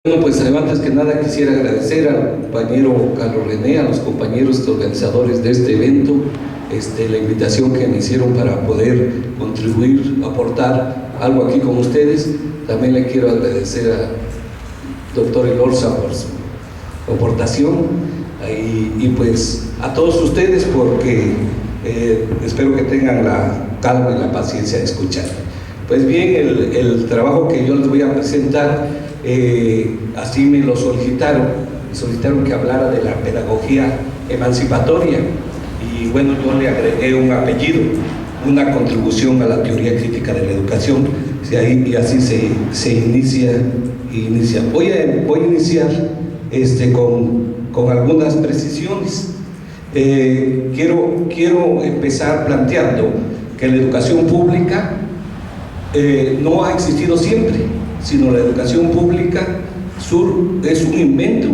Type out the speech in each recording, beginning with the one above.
Bueno, pues antes que nada quisiera agradecer al compañero Carlos René, a los compañeros organizadores de este evento, la invitación que me hicieron para poder contribuir, aportar algo aquí con ustedes. También le quiero agradecer al doctor Elorza por su aportación y pues a todos ustedes porque espero que tengan la calma y la paciencia de escuchar. Pues bien, el trabajo que yo les voy a presentar, así me lo solicitaron que hablara de la pedagogía emancipatoria y bueno, yo le agregué un apellido, una contribución a la teoría crítica de la educación, y así se inicia. Voy a iniciar con algunas precisiones. Quiero empezar planteando que la educación pública no ha existido siempre, sino la educación pública es un invento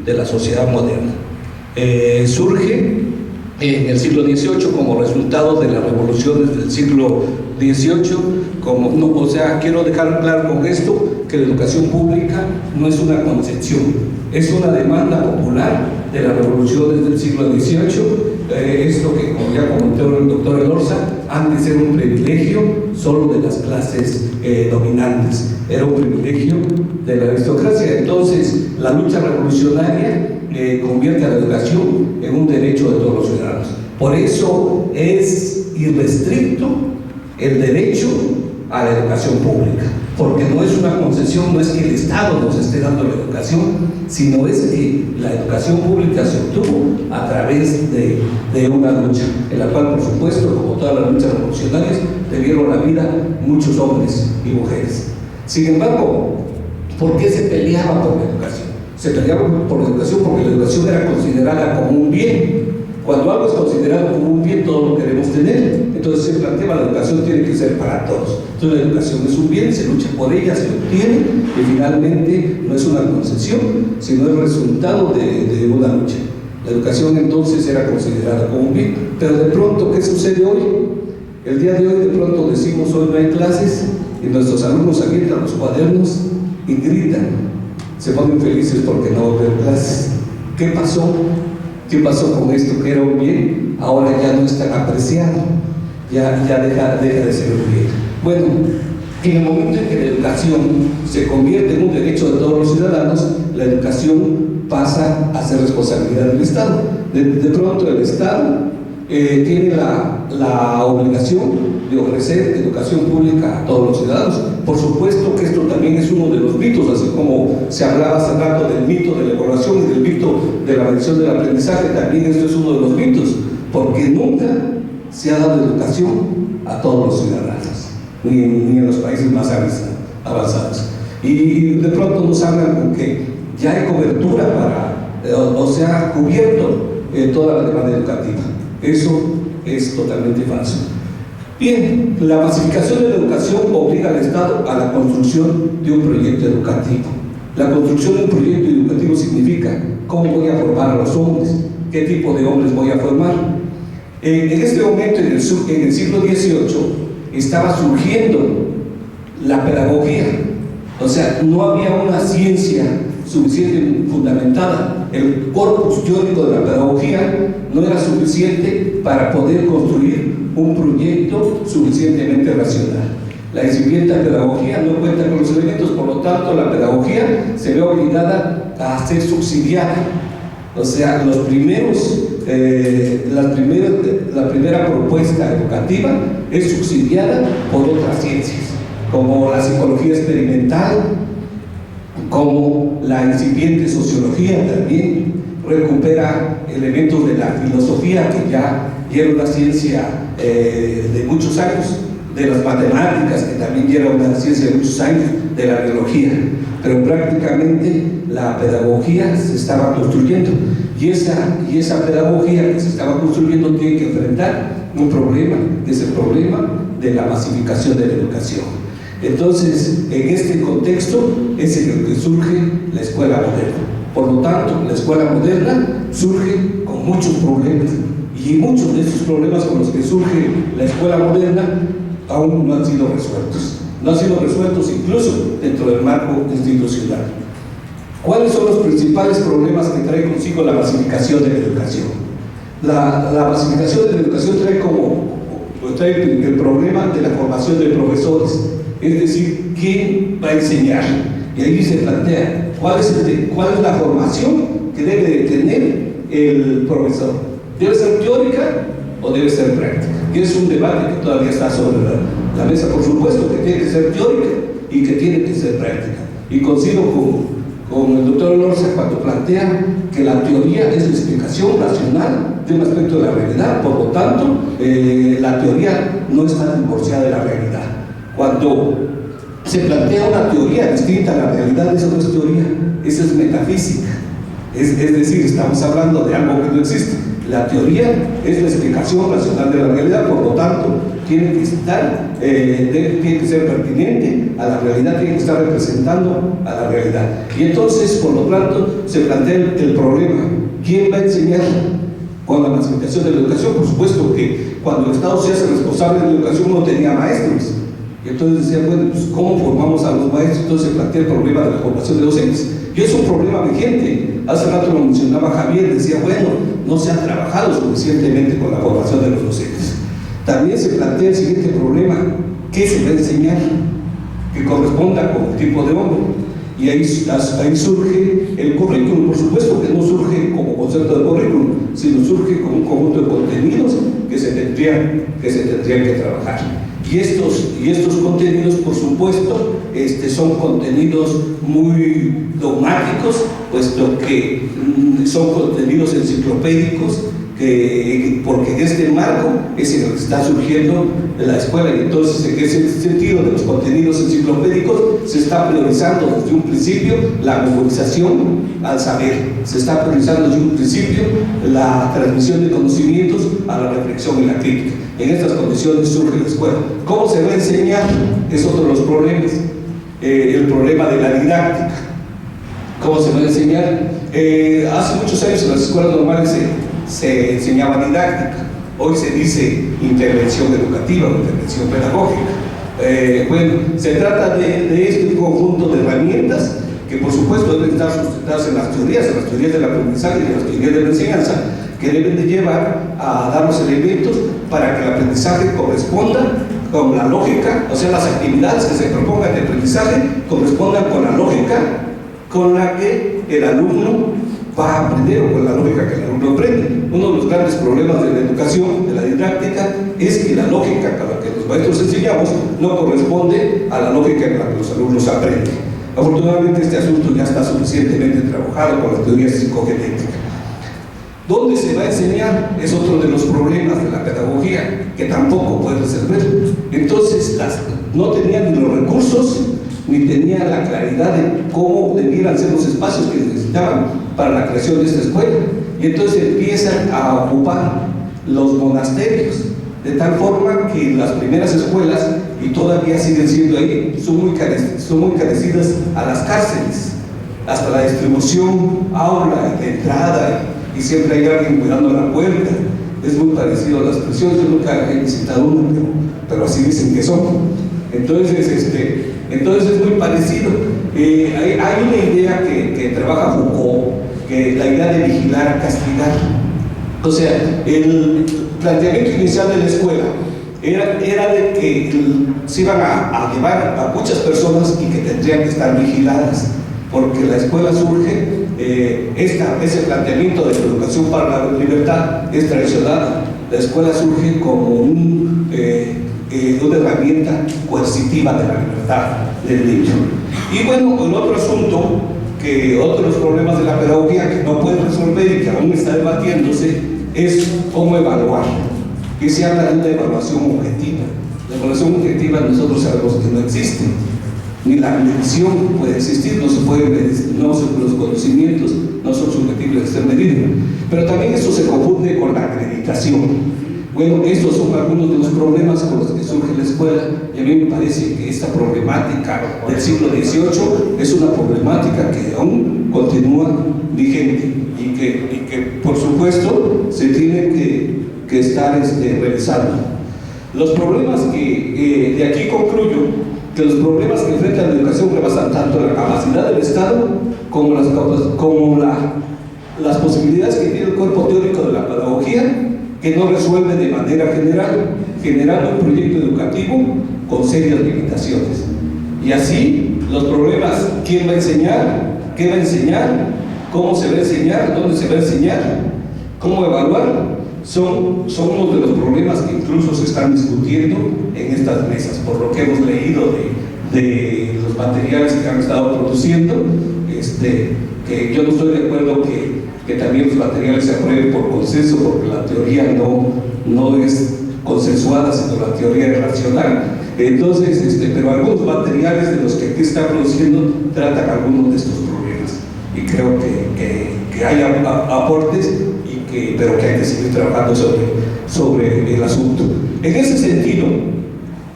de la sociedad moderna. Surge en el siglo XVIII como resultado de las revoluciones del siglo XVIII. Quiero dejar claro con esto que la educación pública no es una concepción, es una demanda popular de las revoluciones del siglo XVIII. Esto que, como ya comentó el doctor Elorza, antes era un privilegio solo de las clases dominantes, era un privilegio de la aristocracia. Entonces, la lucha revolucionaria convierte a la educación en un derecho de todos los ciudadanos. Por eso es irrestricto el derecho a la educación pública, porque no es una concesión, no es que el Estado nos esté dando la educación, sino es que la educación pública se obtuvo a través de una lucha, en la cual, por supuesto, como todas las luchas revolucionarias, dieron la vida muchos hombres y mujeres. Sin embargo, ¿por qué se peleaba por la educación? Se peleaba por la educación porque la educación era considerada como un bien. Cuando algo es considerado como un bien, todos lo queremos tener. Entonces se planteaba: la educación tiene que ser para todos. Entonces la educación es un bien, se lucha por ella, se obtiene, y finalmente no es una concesión, sino el resultado de una lucha. La educación entonces era considerada como un bien. Pero de pronto, ¿qué sucede hoy? El día de hoy de pronto decimos: hoy no hay clases, y nuestros alumnos avientan los cuadernos y gritan, se ponen felices porque no va a haber clases. ¿Qué pasó? ¿Qué pasó con esto que era un bien? Ahora ya no es tan apreciado, ya deja de ser un bien. Bueno, en el momento en que la educación se convierte en un derecho de todos los ciudadanos, la educación pasa a ser responsabilidad del Estado. De pronto el Estado tiene la obligación de ofrecer educación pública a todos los ciudadanos. Por supuesto que esto también es uno de los mitos, así como se hablaba hace rato del mito de la evaluación y del mito de la medición del aprendizaje. También esto es uno de los mitos, porque nunca se ha dado educación a todos los ciudadanos, ni en los países más avanzados. Y de pronto nos hablan con que ya hay cobertura se ha cubierto toda la demanda educativa. Eso es totalmente falso. Bien, la masificación de la educación obliga al Estado a la construcción de un proyecto educativo. La construcción de un proyecto educativo significa: ¿cómo voy a formar a los hombres? ¿Qué tipo de hombres voy a formar? En este momento, en el siglo XVIII, estaba surgiendo la pedagogía. O sea, no había una ciencia suficiente fundamentada. El corpus teórico de la pedagogía no era suficiente para poder construir un proyecto suficientemente racional. La incipiente pedagogía no cuenta con los elementos, por lo tanto la pedagogía se ve obligada a ser subsidiada. O sea, la primera propuesta educativa es subsidiada por otras ciencias, como la psicología experimental, como la incipiente sociología. También recupera elementos de la filosofía, que ya era una ciencia de muchos años, de las matemáticas, que también era una ciencia de muchos años, de la biología. Pero prácticamente la pedagogía se estaba construyendo, y esa pedagogía que se estaba construyendo tiene que enfrentar un problema, que es el problema de la masificación de la educación. Entonces, en este contexto es en el que surge la escuela moderna. Por lo tanto, la escuela moderna surge con muchos problemas, y muchos de esos problemas con los que surge la escuela moderna aún no han sido resueltos. No han sido resueltos incluso dentro del marco institucional. ¿Cuáles son los principales problemas que trae consigo la masificación de la educación? La masificación de la educación trae el problema de la formación de profesores, es decir, ¿quién va a enseñar? Y ahí se plantea cuál es la formación que debe de tener el profesor. ¿Debe ser teórica o debe ser práctica? Y es un debate que todavía está sobre la mesa. Por supuesto que tiene que ser teórica y que tiene que ser práctica. Y coincido con el doctor Elorza cuando plantea que la teoría es la explicación racional de un aspecto de la realidad. Por lo tanto, la teoría no está divorciada de la realidad. Cuando se plantea una teoría distinta a la realidad, eso no es teoría, eso es metafísica. Es decir, estamos hablando de algo que no existe. La teoría es la explicación racional de la realidad, por lo tanto, tiene que ser pertinente a la realidad, tiene que estar representando a la realidad. Y entonces, por lo tanto, se plantea el problema: ¿quién va a enseñar? Con la masificación de la educación, por supuesto que cuando el Estado se hace responsable de la educación no tenía maestros. Y entonces decía, bueno, pues ¿cómo formamos a los maestros? Entonces se plantea el problema de la formación de docentes. Y es un problema vigente. Hace rato lo mencionaba Javier, decía, bueno, no se ha trabajado suficientemente con la formación de los docentes. También se plantea el siguiente problema: ¿qué se va a enseñar? Que corresponda con el tipo de hombre. Y ahí surge el currículum. Por supuesto que no surge como concepto de currículum, sino surge como un conjunto de contenidos que se tendrían que trabajar. Y estos contenidos, por supuesto, son contenidos muy dogmáticos, puesto que son contenidos enciclopédicos, porque en este marco es en el que está surgiendo la escuela. Y entonces, en ese sentido de los contenidos enciclopédicos, se está priorizando desde un principio la memorización al saber, se está priorizando desde un principio la transmisión de conocimientos a la reflexión y la crítica. En estas condiciones surge la escuela. ¿Cómo se va a enseñar? Es otro de los problemas. El problema de la didáctica. ¿Cómo se va a enseñar? Hace muchos años en las escuelas normales se enseñaba didáctica. Hoy se dice intervención educativa o intervención pedagógica. Bueno, se trata de este conjunto de herramientas que por supuesto deben estar sustentadas en las teorías del aprendizaje y en las teorías de la enseñanza, que deben de llevar a dar los elementos para que el aprendizaje corresponda con la lógica, o sea, las actividades que se propongan de aprendizaje correspondan con la lógica con la que el alumno va a aprender, o con la lógica que el alumno aprende. Uno de los grandes problemas de la educación, de la didáctica, es que la lógica con la que los maestros enseñamos no corresponde a la lógica en la que los alumnos aprenden. Afortunadamente este asunto ya está suficientemente trabajado con las teorías psicogenéticas. ¿Dónde se va a enseñar? Es otro de los problemas de la pedagogía que tampoco puede resolver. Entonces no tenían ni los recursos ni tenían la claridad de cómo debieran ser los espacios que necesitaban para la creación de esta escuela. Y entonces empiezan a ocupar los monasterios, de tal forma que las primeras escuelas, y todavía siguen siendo ahí, son muy carecidas a las cárceles, hasta la distribución, aula, de entrada, y siempre hay alguien cuidando la puerta. Es muy parecido a las prisiones. Yo nunca he visitado una, pero así dicen que son. Entonces es muy parecido. Hay una idea que trabaja Foucault, que la idea de vigilar, castigar. O sea, el planteamiento inicial de la escuela era de que se iban a llevar a muchas personas y que tendrían que estar vigiladas, porque la escuela surge, ese planteamiento de la educación para la libertad es traicionada. La escuela surge como una herramienta coercitiva de la libertad del niño. Y bueno, el otro asunto, otro de los problemas de la pedagogía que no puede resolver y que aún está debatiéndose, es cómo evaluar. Que se habla de una evaluación objetiva. La evaluación objetiva nosotros sabemos que no existe, ni la medición puede existir, no se puede medir, los conocimientos no son susceptibles de ser medidos. Pero también eso se confunde con la acreditación. Bueno, estos son algunos de los problemas con los que surge la escuela, y a mí me parece que esta problemática del siglo XVIII es una problemática que aún continúa vigente y que por supuesto se tiene que estar revisando. Los problemas de aquí concluyo que los problemas que enfrenta la educación rebasan tanto la capacidad del Estado como las posibilidades que tiene el cuerpo teórico de la pedagogía, que no resuelve de manera general, generando un proyecto educativo con serias limitaciones. Y así, los problemas: ¿quién va a enseñar? ¿Qué va a enseñar? ¿Cómo se va a enseñar? ¿Dónde se va a enseñar? ¿Cómo evaluar? Son uno de los problemas que incluso se están discutiendo en estas mesas, por lo que hemos leído de los materiales que han estado produciendo, que yo no estoy de acuerdo que también los materiales se aprueben por consenso, porque la teoría no es consensuada, sino la teoría es racional. Entonces, pero algunos materiales de los que aquí está produciendo tratan algunos de estos problemas, y creo que hay aportes, pero que hay que seguir trabajando sobre el asunto. En ese sentido,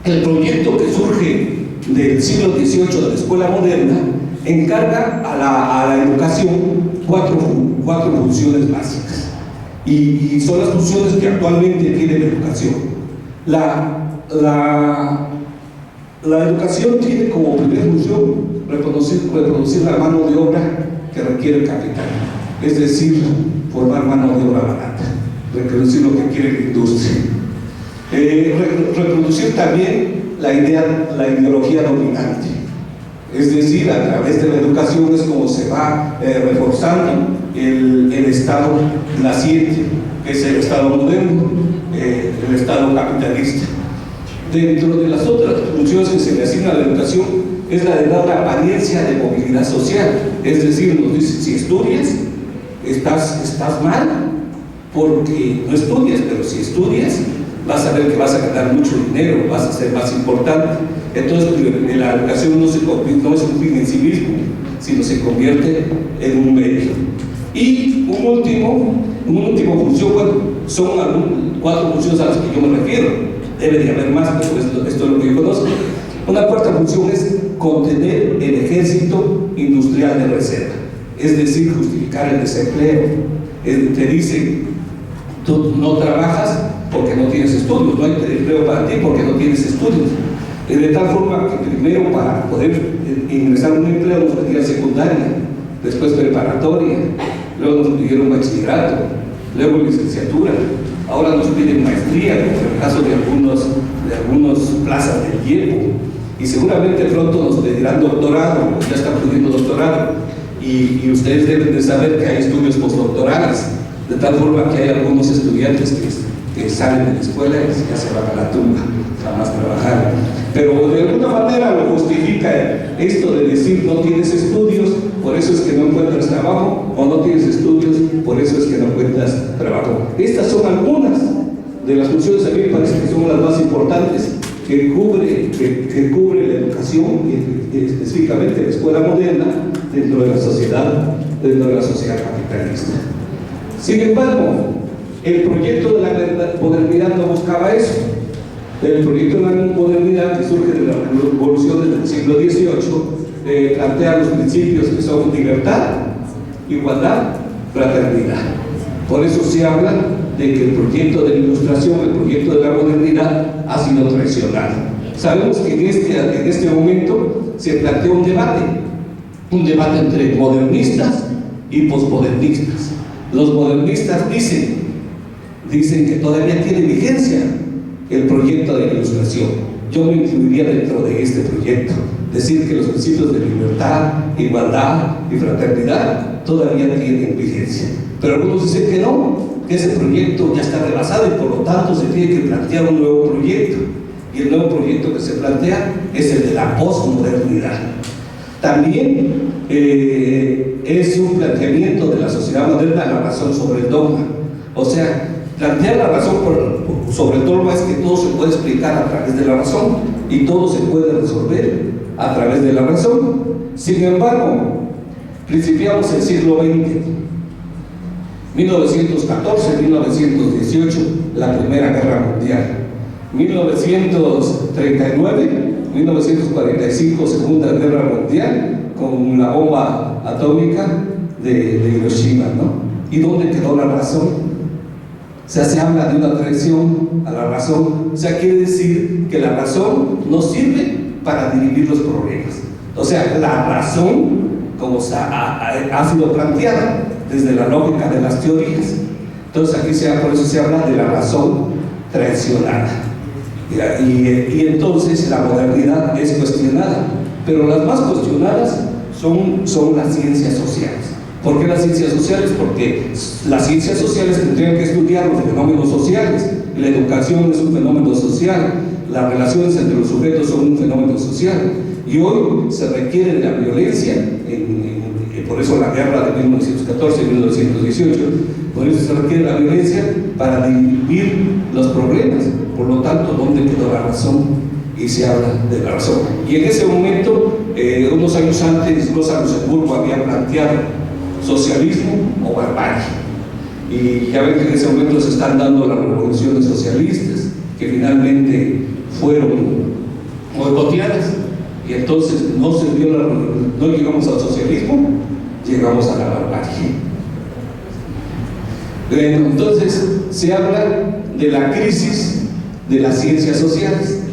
el proyecto que surge del siglo XVIII de la escuela moderna encarga a la educación cuatro funciones básicas, y son las funciones que actualmente tiene la educación. La educación tiene como primera función reproducir la mano de obra que requiere el capital, es decir, formar mano de obra barata, reproducir lo que quiere la industria, reproducir también la ideología dominante, es decir, a través de la educación es como se va reforzando el Estado naciente, que es el Estado moderno, el Estado capitalista. Dentro de las otras funciones que se le asigna a la educación es la de dar la apariencia de movilidad social, es decir, nos dice: si estudias, estás mal porque no estudias, pero si estudias vas a ver que vas a ganar mucho dinero, vas a ser más importante. Entonces la educación no es un fin en sí mismo, sino se convierte en un medio. Y una última función, bueno, son cuatro funciones a las que yo me refiero, debe de haber más, pero esto es lo que yo conozco. Una cuarta función es contener el ejército industrial de reserva, es decir, justificar el desempleo. Te dicen: tú no trabajas porque no tienes estudios, no hay empleo para ti porque no tienes estudios. De tal forma que primero, para poder ingresar a un empleo, nos pedían secundaria, después preparatoria, luego nos pidieron bachillerato, luego licenciatura, ahora nos piden maestría, como en el caso de algunas plazas del tiempo, y seguramente pronto nos pedirán doctorado, ya están pidiendo doctorado, y ustedes deben de saber que hay estudios postdoctorales, de tal forma que hay algunos estudiantes que salen de la escuela y ya se van a la tumba, jamás trabajar. Pero de alguna manera lo justifica esto de decir: no tienes estudios, por eso es que no encuentras trabajo, o no tienes estudios, por eso es que no encuentras trabajo. Estas son algunas de las funciones, a mí me parece que son las más importantes que cubre la educación, y específicamente la escuela moderna, dentro de la sociedad capitalista. Sin embargo, el proyecto de la modernidad no buscaba eso. El proyecto de la modernidad, que surge de la revolución del siglo XVIII, plantea los principios que son libertad, igualdad, fraternidad. Por eso se habla de que el proyecto de la ilustración, el proyecto de la modernidad, ha sido traicionado. Sabemos que en este momento se plantea un debate entre modernistas y posmodernistas. Los modernistas dicen que todavía tiene vigencia el proyecto de la ilustración. Yo me incluiría dentro de este proyecto, decir que los principios de libertad, igualdad y fraternidad todavía tienen vigencia. Pero algunos dicen que no, que ese proyecto ya está rebasado y por lo tanto se tiene que plantear un nuevo proyecto. Y el nuevo proyecto que se plantea es el de la posmodernidad. También es un planteamiento de la sociedad moderna la razón sobre el dogma. O sea, plantear la razón sobre el dogma es que todo se puede explicar a través de la razón y todo se puede resolver a través de la razón. Sin embargo, principiamos el siglo XX, 1914, 1918, la Primera Guerra Mundial, 1939, 1945, Segunda Guerra Mundial, con la bomba atómica de Hiroshima, ¿no? ¿Y dónde quedó la razón? O sea, se habla de una traición a la razón. O sea, quiere decir que la razón no sirve para dirimir los problemas. O sea, la razón como ha sido planteada desde la lógica de las teorías. Entonces aquí por eso se habla de la razón traicionada. Y entonces la modernidad es cuestionada, pero las más cuestionadas son las ciencias sociales. ¿Por qué las ciencias sociales? Porque las ciencias sociales tendrían que estudiar los fenómenos sociales. La educación es un fenómeno social, las relaciones entre los sujetos son un fenómeno social, y hoy se requiere de la violencia, por eso la guerra de 1914 y 1918, por eso se requiere la violencia para dirimir los problemas. Por lo tanto, ¿dónde quedó la razón? Y se habla de la razón. Y en ese momento, unos años antes, Rosa Luxemburgo había planteado socialismo o barbarie. Y ya ven que en ese momento se están dando las revoluciones socialistas, que finalmente fueron boicoteadas, y entonces no llegamos al socialismo, llegamos a la barbarie. Bueno, entonces se habla de la crisis de las ciencias sociales.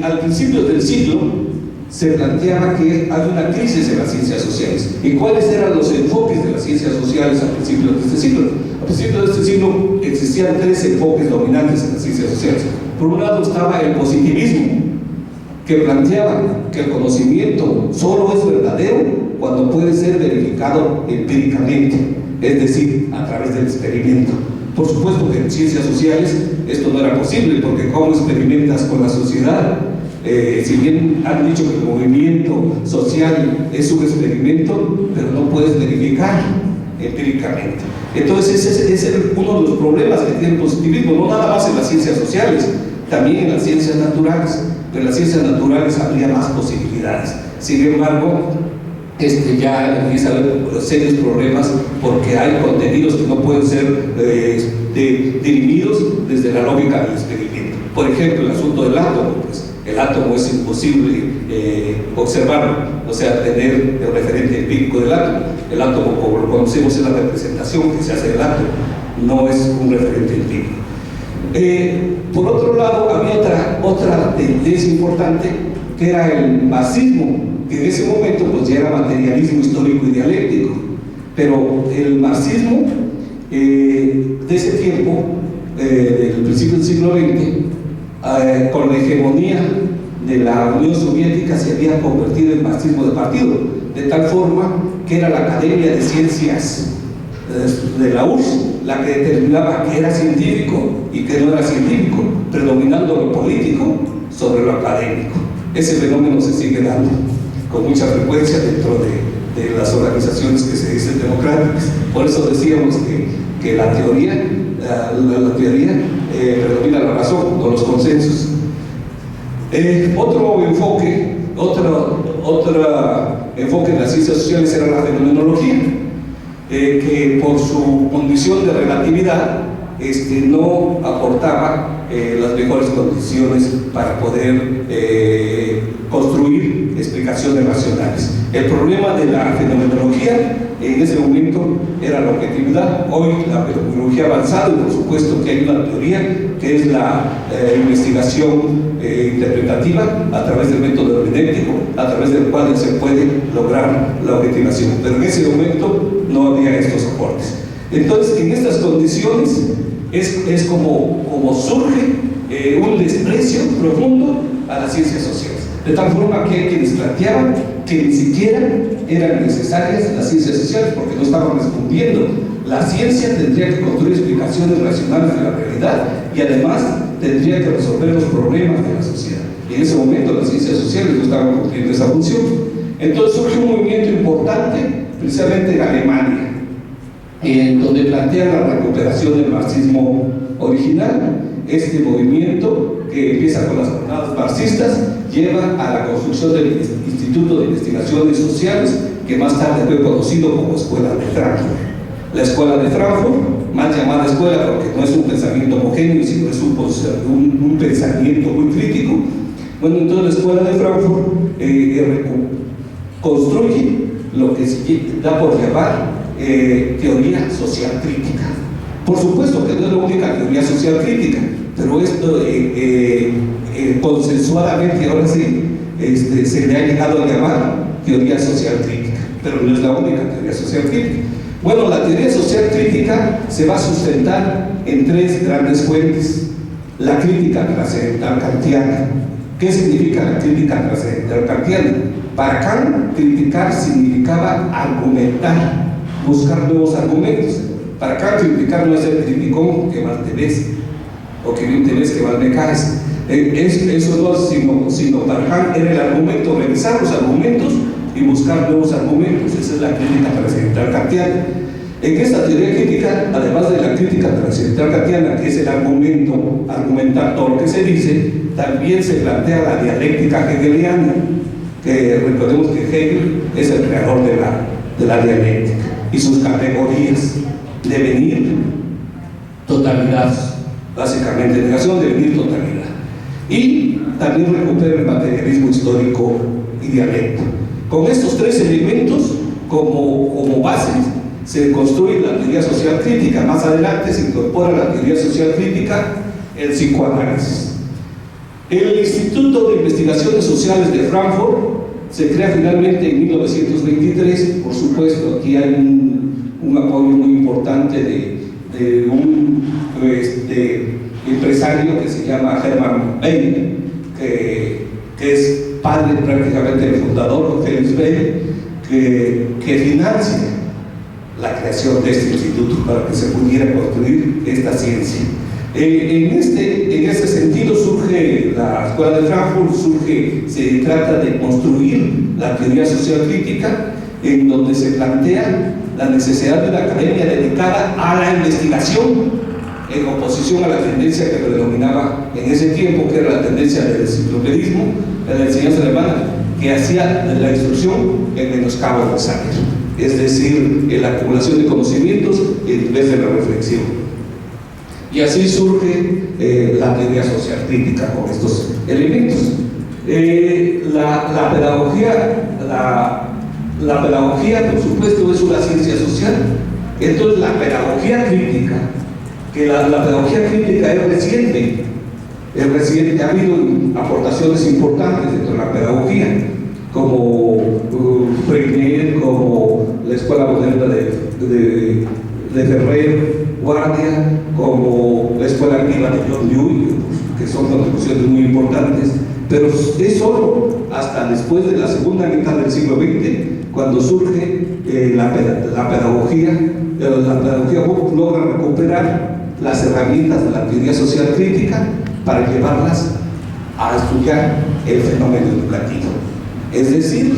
Al principio del siglo se planteaba que hay una crisis en las ciencias sociales. ¿Y cuáles eran los enfoques de las ciencias sociales al principio de este siglo? Al principio de este siglo existían tres enfoques dominantes en las ciencias sociales. Por un lado estaba el positivismo, que planteaba que el conocimiento solo es verdadero cuando puede ser verificado empíricamente, es decir, a través del experimento. Por supuesto que en ciencias sociales esto no era posible, porque ¿cómo experimentas con la sociedad? Si bien han dicho que el movimiento social es un experimento, pero no puedes verificar empíricamente. Entonces ese es uno de los problemas que tiene el positivismo, no nada más en las ciencias sociales, también en las ciencias naturales. Pero en las ciencias naturales habría más posibilidades. Sin embargo, ya empieza a haber serios problemas, porque hay contenidos que no pueden ser dirimidos desde la lógica del experimento. Por ejemplo, el asunto del átomo, pues el átomo es imposible observarlo, o sea, tener el referente empírico del átomo. El átomo, como lo conocemos, es la representación que se hace del átomo, no es un referente empírico. Por otro lado, había otra tendencia importante, que era el marxismo, que en ese momento pues ya era materialismo histórico y dialéctico. Pero el marxismo de ese tiempo, del principio del siglo XX, con la hegemonía de la Unión Soviética, se había convertido en marxismo de partido, de tal forma que era la Academia de Ciencias de la URSS la que determinaba que era científico y que no era científico, predominando lo político sobre lo académico. Ese fenómeno se sigue dando con mucha frecuencia dentro de las organizaciones que se dicen democráticas. Por eso decíamos que la teoría predomina la razón, no los consensos. Otro enfoque en las ciencias sociales era la fenomenología, que por su condición de relatividad no aportaba las mejores condiciones para poder construir explicaciones racionales. El problema de la fenomenología en ese momento era la objetividad. Hoy la fenomenología ha avanzado, y por supuesto que hay una teoría que es la investigación interpretativa a través del método hermenéutico, a través del cual se puede lograr la objetivación, pero en ese momento no había estos aportes. Entonces, en estas condiciones es como surge un desprecio profundo a las ciencias sociales, de tal forma que hay quienes planteaban que ni siquiera eran necesarias las ciencias sociales, porque no estaban respondiendo. La ciencia tendría que construir explicaciones racionales de la realidad, y además tendría que resolver los problemas de la sociedad, y en ese momento las ciencias sociales no estaban cumpliendo esa función. Entonces surge un movimiento importante, precisamente en Alemania, donde plantea la recuperación del marxismo original. Este movimiento, que empieza con las jornadas marxistas, lleva a la construcción del Instituto de Investigaciones Sociales, que más tarde fue conocido como Escuela de Frankfurt. La Escuela de Frankfurt, más llamada escuela porque no es un pensamiento homogéneo, sino es un pensamiento muy crítico. Bueno, entonces la Escuela de Frankfurt construye lo que se da por llamar teoría social crítica. Por supuesto que no es la única teoría social crítica, pero esto consensuadamente ahora sí se le ha llegado a llamar teoría social crítica. pero no es la única teoría social crítica. Bueno, la teoría social crítica se va a sustentar en tres grandes fuentes. La crítica trascendental kantiana. ¿Qué significa la crítica trascendental kantiana? Para Kant, criticar significaba argumentar, buscar nuevos argumentos. Para Kant, criticar no es el criticón que mal te ves, o que bien te ves que mal me caes. Eso no es sino para Kant era el argumento, revisar los argumentos y buscar nuevos argumentos. Esa es la crítica trascendental kantiana. En esta teoría crítica, además de la crítica trascendental kantiana, que es el argumento, argumentar todo lo que se dice, también se plantea la dialéctica hegeliana, que recordemos que Hegel es el creador de la dialéctica, y sus categorías: devenir, totalidad, básicamente negación, devenir, totalidad. Y también recupera el materialismo histórico y dialéctico. Con estos tres elementos como base se construye la teoría social crítica. Más adelante se incorpora a la teoría social crítica el psicoanálisis. El Instituto de Investigaciones Sociales de Frankfurt se crea finalmente en 1923. Por supuesto, aquí hay un apoyo muy importante de un empresario que se llama Hermann Weyl, que es padre prácticamente del fundador, Felix Weyl, que financia la creación de este instituto para que se pudiera construir esta ciencia. En este sentido surge la Escuela de Frankfurt, se trata de construir la teoría social crítica, en donde se plantea la necesidad de una academia dedicada a la investigación, en oposición a la tendencia que predominaba en ese tiempo, que era la tendencia del enciclopedismo, de la enseñanza alemana, que hacía la instrucción en menoscabo del saber, es decir, en la acumulación de conocimientos en vez de la reflexión. Y así surge la teoría social crítica con estos elementos. La pedagogía, por supuesto, es una ciencia social. Entonces, la pedagogía crítica, que la pedagogía crítica es reciente, ha habido aportaciones importantes dentro de la pedagogía, como Freinet, como la Escuela Moderna de Ferrer Guardia, como la Escuela Activa de John Dewey, que son contribuciones muy importantes, pero es solo hasta después de la segunda mitad del siglo XX cuando surge la pedagogía logra recuperar las herramientas de la teoría social crítica para llevarlas a estudiar el fenómeno educativo. Es decir,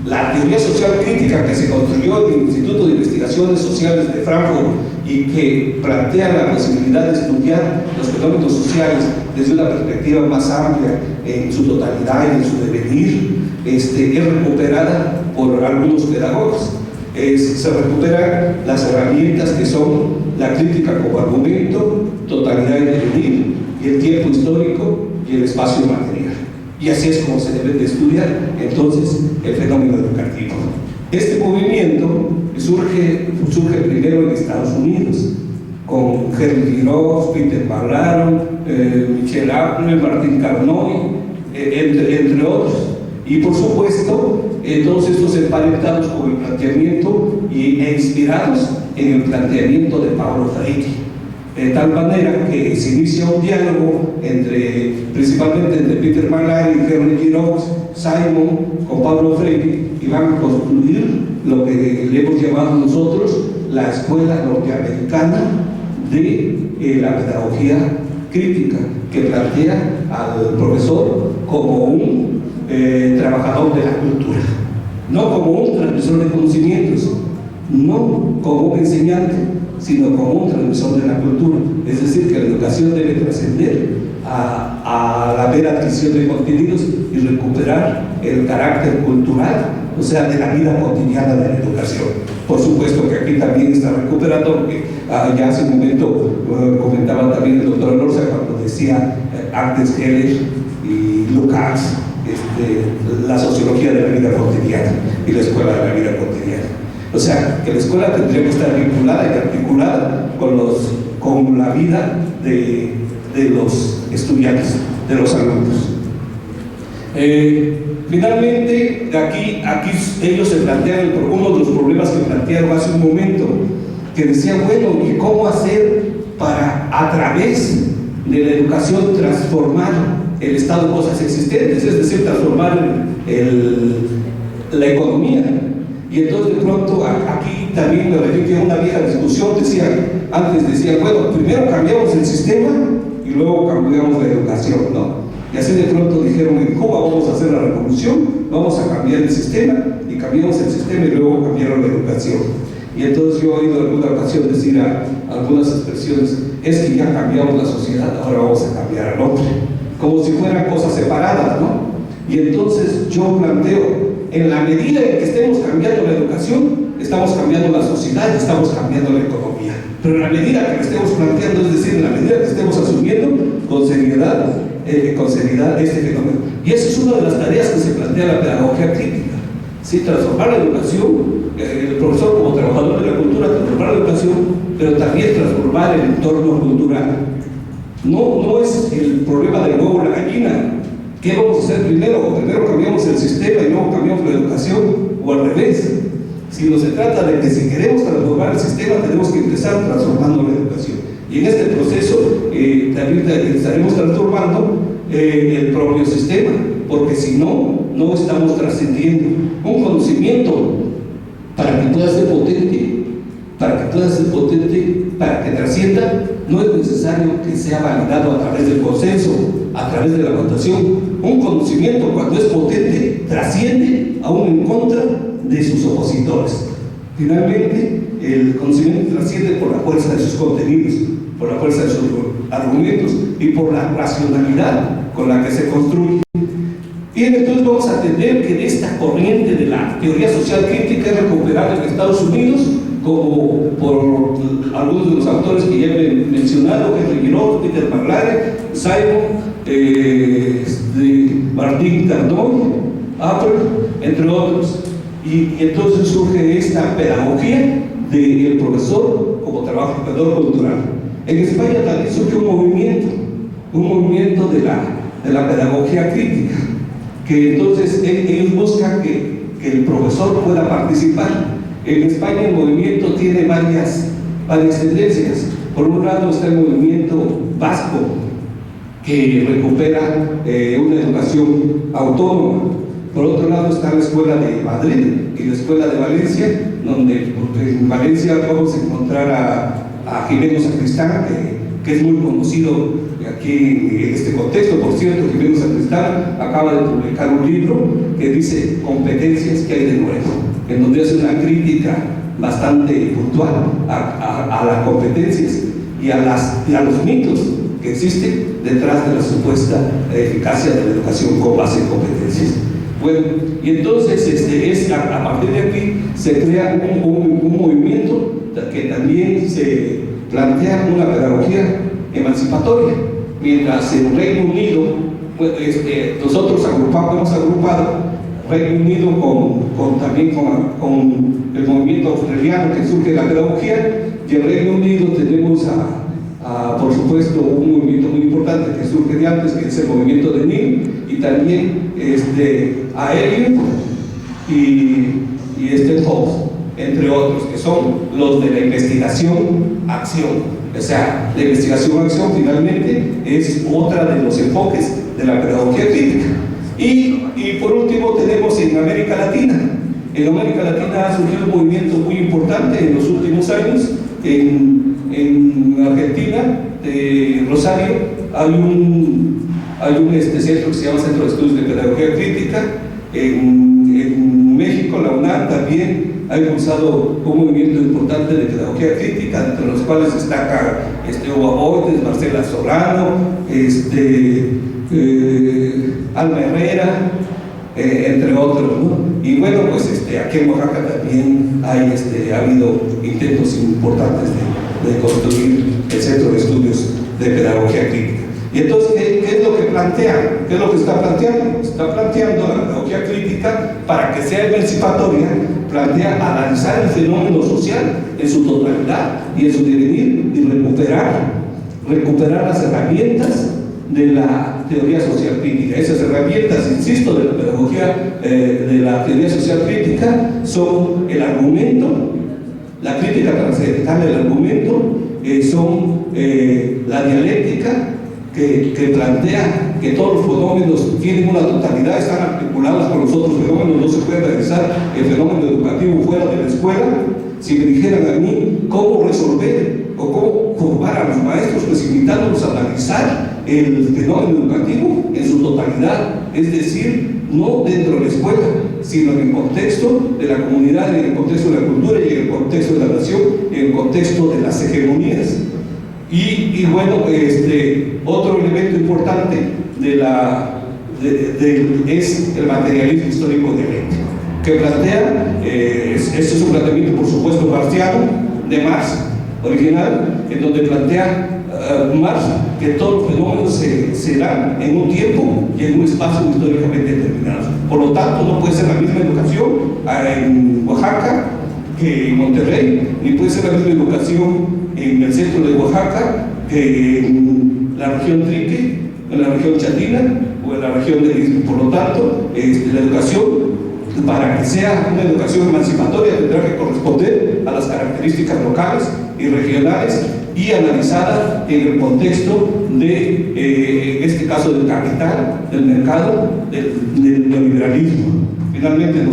la teoría social crítica que se construyó en el Instituto de Investigaciones Sociales de Frankfurt y que plantea la posibilidad de estudiar los fenómenos sociales desde una perspectiva más amplia en su totalidad y en su devenir, es recuperada por algunos pedagogos. Se recuperan las herramientas que son la crítica como argumento, totalidad y devenir, y el tiempo histórico y el espacio material. Y así es como se debe de estudiar entonces el fenómeno educativo. Este movimiento surge primero en Estados Unidos, con Henry Giroux, Peter Ballard, Michel Apple, Martin Carnoy, entre otros. Y por supuesto, todos estos emparentados con el planteamiento e inspirados en el planteamiento de Paulo Freire. De tal manera que se inicia un diálogo principalmente entre Peter Ballard y Henry Giroux, Simon con Paulo Freire, y van a construir lo que le hemos llamado nosotros la Escuela Norteamericana de la Pedagogía Crítica, que plantea al profesor como un trabajador de la cultura, no como un transmisor de conocimientos, no como un enseñante, sino como un transmisor de la cultura. Es decir, que la educación debe trascender a la mera adquisición de contenidos y recuperar el carácter cultural, o sea, de la vida cotidiana de la educación. Por supuesto que aquí también está recuperando, porque ya hace un momento comentaba también el doctor Elorza cuando decía antes Heller y Lukács, la sociología de la vida cotidiana y la escuela de la vida cotidiana. O sea, que la escuela tendría que estar vinculada y articulada con la vida de los estudiantes, de los alumnos. Finalmente, aquí ellos se plantean uno de los problemas que plantearon hace un momento, que decían, bueno, ¿y cómo hacer para, a través de la educación, transformar el estado de cosas existentes? Es decir, transformar la economía. Y entonces de pronto aquí también me refiero a una vieja discusión, antes decían, bueno, primero cambiamos el sistema y luego cambiamos la educación, ¿no? Y así de pronto dijeron, en Cuba vamos a hacer la revolución, vamos a cambiar el sistema, y cambiamos el sistema y luego cambiaron la educación. Y entonces yo he oído en alguna ocasión decir algunas expresiones, es que ya cambiamos la sociedad, ahora vamos a cambiar al hombre, como si fueran cosas separadas, ¿no? Y entonces yo planteo, en la medida en que estemos cambiando la educación, estamos cambiando la sociedad, estamos cambiando la economía. Pero en la medida que lo estemos planteando, es decir, en la medida que estemos asumiendo con seriedad este fenómeno. Y esa es una de las tareas que se plantea la pedagogía crítica, ¿sí? Transformar la educación, el profesor como trabajador de la cultura, transformar la educación, pero también transformar el entorno cultural. No es el problema del huevo o la gallina. ¿Qué vamos a hacer primero? Primero cambiamos el sistema y luego cambiamos la educación, o al revés. Sino se trata de que si queremos transformar el sistema, tenemos que empezar transformando la educación. Y en este proceso también estaremos transformando el propio sistema, porque si no, no estamos trascendiendo. Un conocimiento, para que pueda ser potente, para que trascienda, no es necesario que sea validado a través del consenso, a través de la votación. Un conocimiento, cuando es potente, trasciende aún en contra de sus opositores. Finalmente, el conocimiento trasciende por la fuerza de sus contenidos, por la fuerza de sus argumentos y por la racionalidad con la que se construye. Bien, entonces vamos a entender que esta corriente de la teoría social crítica es recuperada en Estados Unidos, como por algunos de los autores que ya he mencionado, Henry Giraud, Peter McLaren, Simon, Martín Cardoy, Apple, entre otros. Y entonces surge esta pedagogía del profesor como trabajador cultural. En España también surge un movimiento de la pedagogía crítica, que entonces ellos buscan que el profesor pueda participar. En España el movimiento tiene varias tendencias. Por un lado está el movimiento vasco, que recupera una educación autónoma. Por otro lado está la Escuela de Madrid y la Escuela de Valencia, donde en Valencia vamos a encontrar a Jimeno Sacristán, que es muy conocido aquí en este contexto. Por cierto, Jimeno Sacristán acaba de publicar un libro que dice Competencias que hay de nuevo, en donde hace una crítica bastante puntual a las competencias y a los mitos que existen detrás de la supuesta eficacia de la educación con base en competencias. Bueno, y entonces a partir de aquí se crea un movimiento que también se plantea una pedagogía emancipatoria, mientras en Reino Unido, pues, nosotros hemos agrupado Reino Unido también con el movimiento australiano que surge de la pedagogía, y en Reino Unido tenemos por supuesto, un movimiento muy importante que surge de antes, que es el movimiento de Nim, y también a Eliot y Hobbes, entre otros, que son los de la investigación-acción. O sea, la investigación-acción finalmente es otra de los enfoques de la pedagogía crítica. Y por último tenemos en América Latina. En América Latina ha surgido un movimiento muy importante en los últimos años. En Argentina, de Rosario, hay un centro que se llama Centro de Estudios de Pedagogía Crítica. En México, la UNAM también ha impulsado un movimiento importante de pedagogía crítica, entre los cuales destaca Hugo Boites, Marcela Solano, Alma Herrera, entre otros, ¿no? Y bueno, pues aquí en Oaxaca también ha habido intentos importantes de construir el Centro de Estudios de Pedagogía Crítica. Y entonces, ¿qué es lo que plantean? ¿Qué es lo que está planteando? Está planteando la pedagogía crítica, para que sea emancipatoria, plantea analizar el fenómeno social en su totalidad y en su devenir, y recuperar las herramientas de la teoría social crítica. Esas herramientas, insisto, de la pedagogía de la teoría social crítica son el argumento, la crítica trascendental del argumento, son la dialéctica que plantea que todos los fenómenos tienen una totalidad, están articulados con los otros fenómenos, no se puede realizar el fenómeno educativo fuera de la escuela. Si me dijeran a mí cómo resolver o cómo formar a los maestros, pues invitándolos a analizar el fenómeno educativo en su totalidad, es decir, no dentro de la escuela, sino en el contexto de la comunidad, en el contexto de la cultura y en el contexto de la nación, en el contexto de las hegemonías. Y bueno, otro elemento importante es el materialismo histórico dialéctico, que plantea, este es un planteamiento por supuesto marxiano, de Marx, original, en donde plantea Marx que todos los fenómenos se dan en un tiempo y en un espacio históricamente determinados. Por lo tanto, no puede ser la misma educación en Oaxaca que en Monterrey, ni puede ser la misma educación en el centro de Oaxaca que en la región Trique, en la región Chatina o en la región del Istmo. Por lo tanto, la educación, para que sea una educación emancipatoria, tendrá que corresponder a las características locales y regionales y analizada en el contexto de, en este caso, del capital, del mercado, del neoliberalismo. Finalmente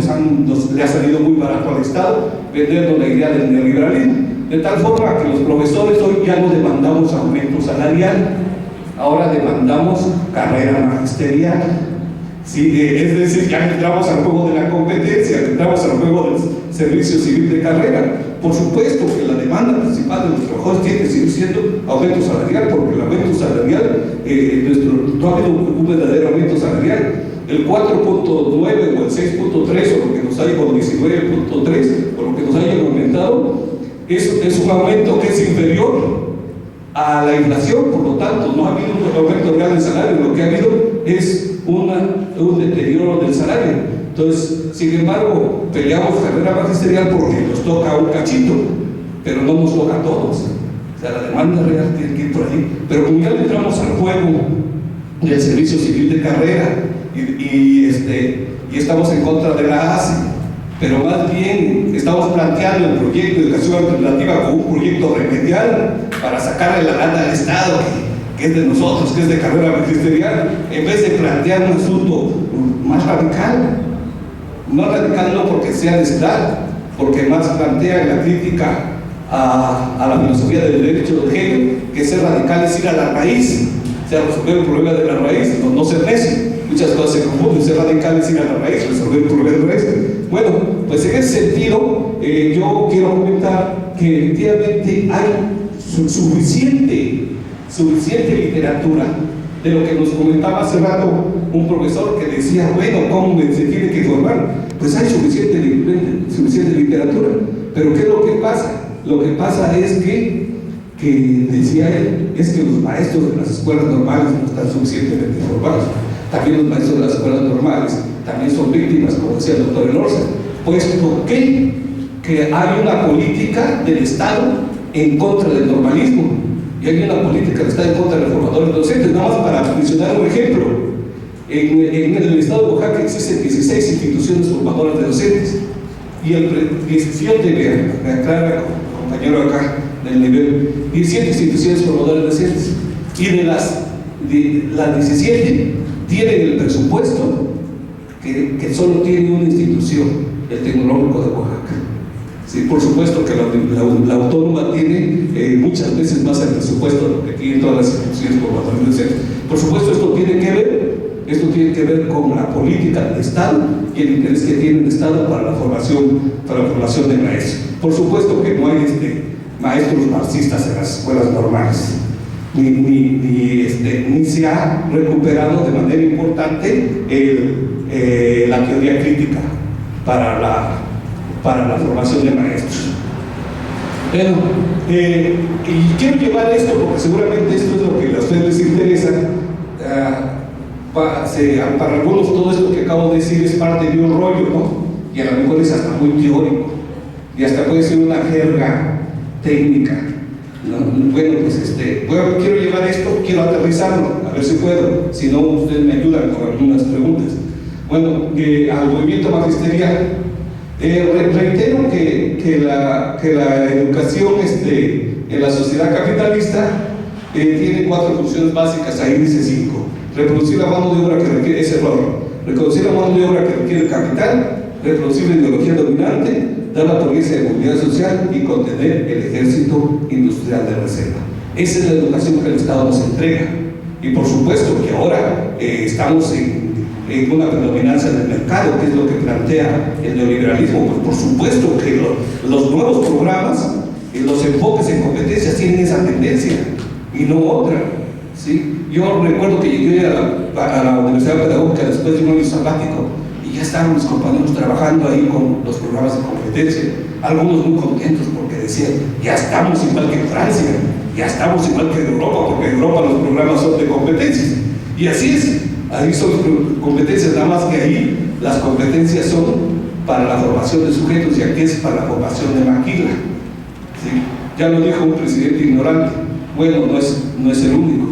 le ha salido muy barato al Estado vendernos la idea del neoliberalismo, de tal forma que los profesores hoy ya no demandamos aumento salarial, ahora demandamos carrera magisterial. Sí, es decir, ya entramos al juego de la competencia, entramos al juego del servicio civil de carrera. Por supuesto que la demanda principal de los trabajadores tiene que seguir siendo aumento salarial, porque el aumento salarial, no ha habido un verdadero aumento salarial. El 4.9 o el 6.3 o lo que nos haya, o el 19.3 o lo que nos hayan aumentado, es un aumento que es inferior a la inflación. Por lo tanto, no ha habido un aumento real del salario, lo que ha habido es un deterioro del salario. Entonces, sin embargo, peleamos carrera magisterial porque nos toca un cachito, pero no nos toca a todos. O sea, la demanda real tiene que ir por ahí. Pero como ya le entramos al juego del servicio civil de carrera y estamos en contra de la ASE, pero más bien estamos planteando el proyecto de educación alternativa como un proyecto remedial para sacarle la lana al Estado, que es de nosotros, que es de carrera magisterial, en vez de plantear un asunto más radical. No radical no porque sea necesidad, porque más plantea en la crítica a la filosofía del derecho de Hegel que ser radical es ir a la raíz, o sea, resolver el problema de la raíz, no ser necio. Muchas cosas se confunden, ser radical es ir a la raíz, resolver el problema de la raíz. Bueno, pues en ese sentido, yo quiero comentar que efectivamente hay suficiente literatura. De lo que nos comentaba hace rato un profesor que decía, bueno, ¿cómo se tiene que formar? Pues hay suficiente literatura. Pero ¿qué es lo que pasa? Lo que pasa es que decía él, es que los maestros de las escuelas normales no están suficientemente formados. También los maestros de las escuelas normales también son víctimas, como decía el doctor Elorza, puesto que hay una política del Estado en contra del normalismo. Y hay una política que está en contra de los formadores docentes. Nada más para mencionar un ejemplo, en el estado de Oaxaca existen 16 instituciones formadoras de docentes y el 17, me aclara el compañero acá del nivel, 17 instituciones formadoras de docentes, y de las 17 tienen el presupuesto que solo tiene una institución, el Tecnológico de Oaxaca. Sí, por supuesto que la autónoma tiene muchas veces más el presupuesto de lo que tienen todas las instituciones formadoras docentes. Por supuesto, esto tiene que ver con la política del Estado y el interés que tiene el Estado para la formación de maestros. Por supuesto que no hay maestros marxistas en las escuelas normales, ni se ha recuperado de manera importante la teoría crítica para la formación de maestros. Bueno, y quiero llevar esto porque seguramente esto es lo que a ustedes les interesa. Para algunos todo esto que acabo de decir es parte de un rollo, ¿no? Y a lo mejor es hasta muy teórico y hasta puede ser una jerga técnica, ¿no? Bueno, pues quiero llevar esto, quiero aterrizarlo a ver si puedo, si no ustedes me ayudan con algunas preguntas. Bueno, al movimiento magisterial, reitero que la educación en la sociedad capitalista tiene 4 funciones básicas, ahí dice 5. Reproducir la mano de obra que requiere, ese error, reproducir la mano de obra que requiere el capital, reproducir la ideología dominante, dar la apariencia de movilidad social y contener el ejército industrial de reserva. Esa es la educación que el Estado nos entrega. Y por supuesto que ahora estamos en una predominancia del mercado, que es lo que plantea el neoliberalismo. Pues por supuesto que los nuevos programas y los enfoques en competencias tienen esa tendencia y no otra, ¿sí? Yo recuerdo que llegué a la Universidad Pedagógica después de un año sabático y ya estaban mis compañeros trabajando ahí con los programas de competencia, algunos muy contentos porque decían, ya estamos igual que en Francia, ya estamos igual que en Europa, porque en Europa los programas son de competencias. Y así es, ahí son competencias, nada más que ahí las competencias son para la formación de sujetos y aquí es para la formación de maquila, ¿sí? Ya lo dijo un presidente ignorante, bueno, no es el único,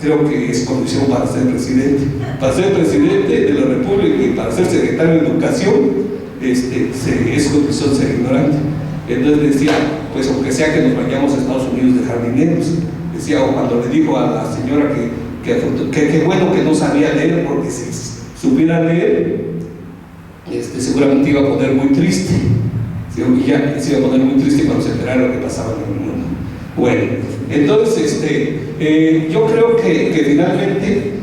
creo que es condición para ser presidente. Para ser presidente de la República y para ser secretario de Educación, es condición ser ignorante. Entonces decía, pues aunque sea que nos vayamos a Estados Unidos de jardineros, decía, o cuando le dijo a la señora que bueno que no sabía leer, porque si supiera leer, seguramente iba a poner muy triste, ¿sí? Y ya se iba a poner muy triste cuando se enterara lo que pasaba en el mundo. Bueno, entonces yo creo que finalmente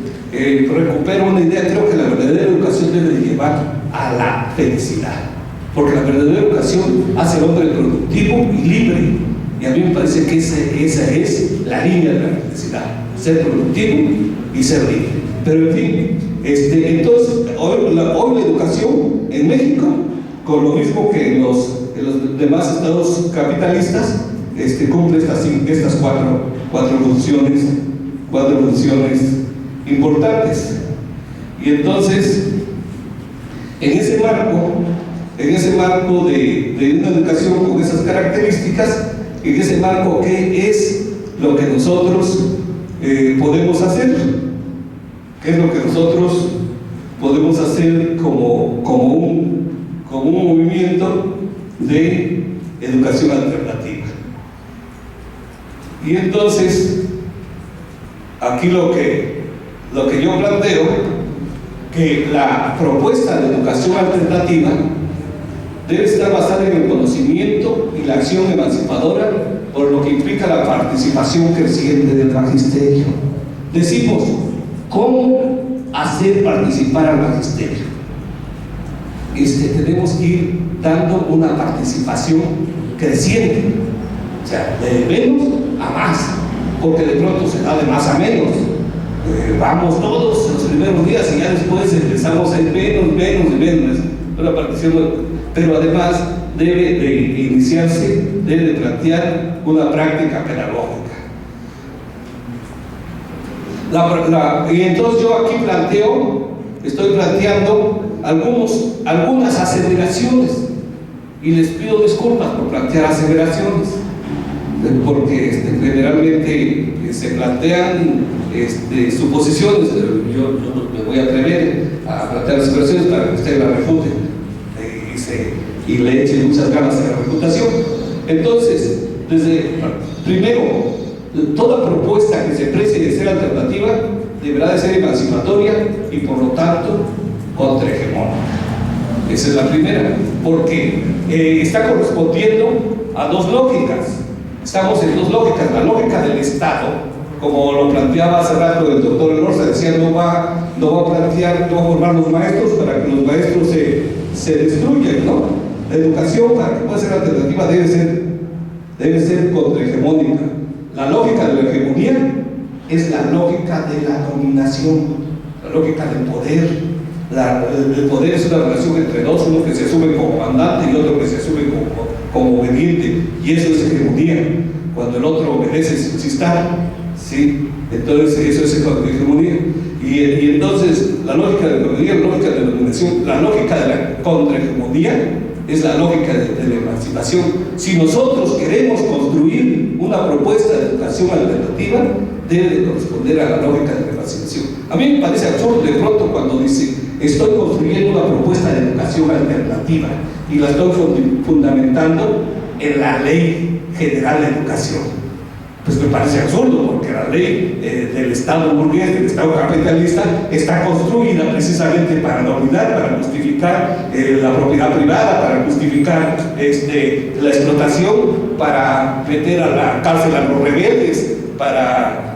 recupero una idea. Creo que la verdadera educación debe de llevar a la felicidad, porque la verdadera educación hace al hombre productivo y libre, y a mí me parece que esa es la línea de la felicidad, ser productivo y ser libre. Pero en fin, entonces hoy la educación en México, con lo mismo que en los demás estados capitalistas, cumple estas cuatro funciones importantes. Y entonces, en ese marco de una educación con esas características, en ese marco, ¿qué es lo que nosotros podemos hacer? ¿Qué es lo que nosotros podemos hacer como un movimiento de educación alternativa? Y entonces, aquí lo que yo planteo, que la propuesta de educación alternativa debe estar basada en el conocimiento y la acción emancipadora, por lo que implica la participación creciente del magisterio. Decimos, ¿cómo hacer participar al magisterio? Tenemos que ir dando una participación creciente, o sea, de menos a más, porque de pronto se da de más a menos. Vamos todos los primeros días y ya después empezamos a ir menos, una participación, pero además debe de iniciarse, debe de plantear una práctica pedagógica. Y entonces yo aquí estoy planteando algunas aseveraciones, y les pido disculpas por plantear aseveraciones, porque generalmente se plantean suposiciones. Yo me voy a atrever a plantear aseveraciones para que ustedes la refuten y le echen muchas ganas a la refutación. Entonces, primero, toda propuesta que se precie de ser alternativa deberá de ser emancipatoria y por lo tanto contrahegemónica. Esa es la primera, porque está correspondiendo a dos lógicas. Estamos en dos lógicas: la lógica del Estado, como lo planteaba hace rato el doctor Elorza, decía no va a formar los maestros para que los maestros se destruyan, ¿no? La educación, para que pueda ser alternativa, debe ser contrahegemónica. La lógica de la hegemonía es la lógica de la dominación, la lógica del poder. El poder es una relación entre dos, uno que se asume como mandante y otro que se asume como obediente, y eso es hegemonía. Cuando el otro obedece sin instar, ¿sí? Entonces eso es hegemonía. Y entonces la lógica de la hegemonía, la lógica de la dominación, la lógica de la contrahegemonía es la lógica de la emancipación. Si nosotros queremos construir una propuesta de educación alternativa, debe de corresponder a la lógica de la capacitación. A mí me parece absurdo de pronto cuando dice, estoy construyendo una propuesta de educación alternativa y la estoy fundamentando en la Ley General de Educación. Pues me parece absurdo, porque la ley del Estado burgués, del Estado capitalista, está construida precisamente para la unidad, para justificar la propiedad privada, para justificar la explotación, para meter a la cárcel a los rebeldes, para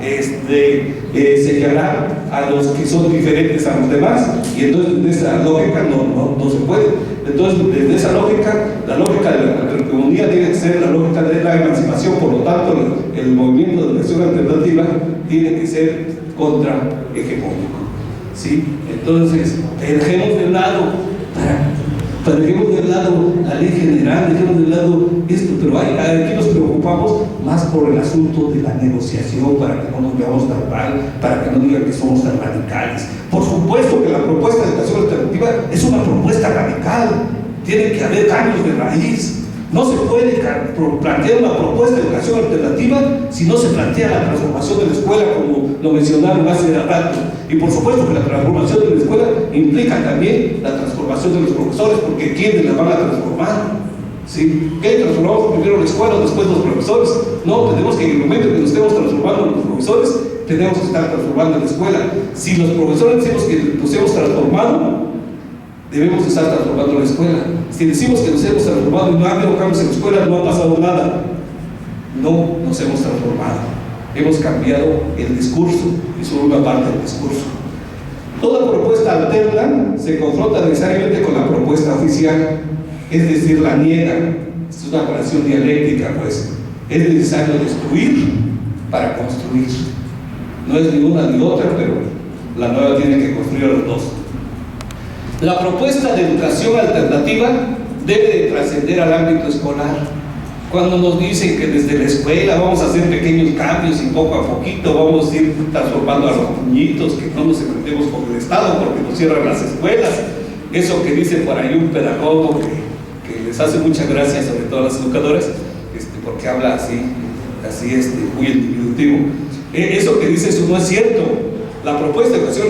señalar a los que son diferentes a los demás, y entonces de esa lógica no se puede. Entonces, desde esa lógica, la lógica de la comunidad tiene que ser la lógica de la emancipación. Por lo tanto, el movimiento de educación alternativa tiene que ser contrahegemónico, ¿sí? Entonces, dejemos de lado dejemos de lado la ley general, dejemos de lado esto, pero aquí nos preocupamos más por el asunto de la negociación, para que no nos veamos tan mal, para que no digan que somos tan radicales. Por supuesto que la propuesta de educación alternativa es una propuesta radical, tiene que haber cambios de raíz. No se puede plantear una propuesta de educación alternativa si no se plantea la transformación de la escuela, como lo mencionaron hace rato. Y por supuesto que la transformación de la escuela implica también la transformación de los profesores, porque ¿quiénes la van a transformar? ¿Sí? ¿Qué transformamos primero la escuela o después los profesores? No, tenemos que en el momento en que nos estemos transformando los profesores, tenemos que estar transformando la escuela. Si los profesores decimos que nos hemos transformado, debemos estar transformando la escuela. Si decimos que nos hemos transformado y no ha habido cambios en la escuela, no ha pasado nada. No nos hemos transformado. Hemos cambiado el discurso, y solo una parte del discurso. Toda propuesta alterna se confronta necesariamente con la propuesta oficial, es decir, la niega. Es una operación dialéctica, pues. Es necesario destruir para construir. No es ni una ni otra, pero la nueva tiene que construir a los dos. La propuesta de educación alternativa debe de trascender al ámbito escolar. Cuando nos dicen que desde la escuela vamos a hacer pequeños cambios y poco a poquito vamos a ir transformando a los niñitos, que no nos enfrentemos con el Estado porque nos cierran las escuelas, eso que dice por ahí un pedagogo que les hace mucha gracia, sobre todo a las educadoras, porque habla así muy en diminutivo. Eso que dice, eso no es cierto. La propuesta de educación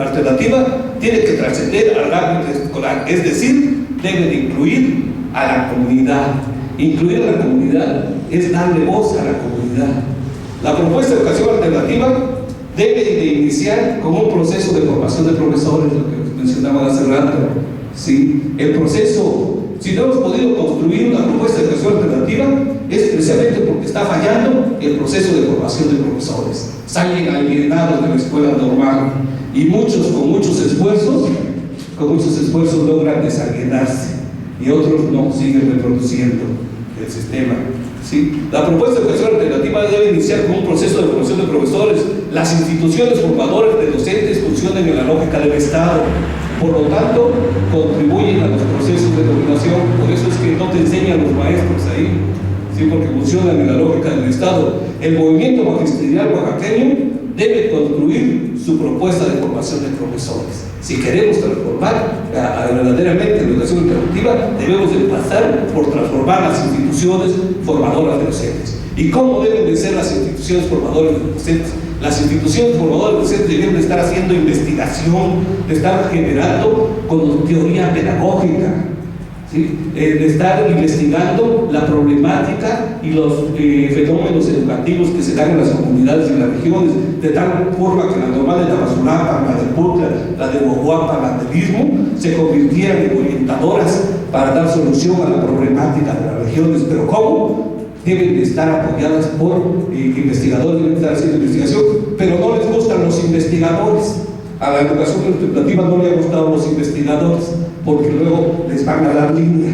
alternativa tiene que trascender al ámbito escolar, es decir, debe de incluir a la comunidad. Incluir a la comunidad es darle voz a la comunidad. La propuesta de educación alternativa debe de iniciar con un proceso de formación de profesores, lo que mencionaba hace rato. ¿Sí? El proceso, si no hemos podido construir una propuesta de educación alternativa, es precisamente porque está fallando el proceso de formación de profesores. Salen alienados de la escuela normal y muchos con muchos esfuerzos logran desalienarse y otros no, siguen reproduciendo el sistema. ¿Sí? La propuesta de educación alternativa debe iniciar con un proceso de formación de profesores. Las instituciones formadoras de docentes funcionan en la lógica del Estado, por lo tanto contribuyen a los procesos de dominación. Por eso es que no te enseñan los maestros ahí, ¿sí? Porque funcionan en la lógica del Estado. El movimiento magisterial oaxaqueño debe construir su propuesta de formación de profesores. Si queremos transformar verdaderamente la educación alternativa, debemos de pasar por transformar las instituciones formadoras de docentes. ¿Y cómo deben de ser las instituciones formadoras de docentes? Las instituciones formadoras de docentes deben de estar haciendo investigación, de estar generando con teoría pedagógica, ¿sí? De estar investigando la problemática y los fenómenos educativos que se dan en las comunidades y en las regiones, de tal forma que la normal de Tamazulapa, la de Putla, la de Bohuapa, la del Istmo, se convirtieran en orientadoras para dar solución a la problemática de las regiones. ¿Pero cómo? Deben de estar apoyadas por investigadores, deben estar haciendo investigación, pero no les gustan los investigadores. A la educación alternativa no le han gustado los investigadores, porque luego les van a dar línea.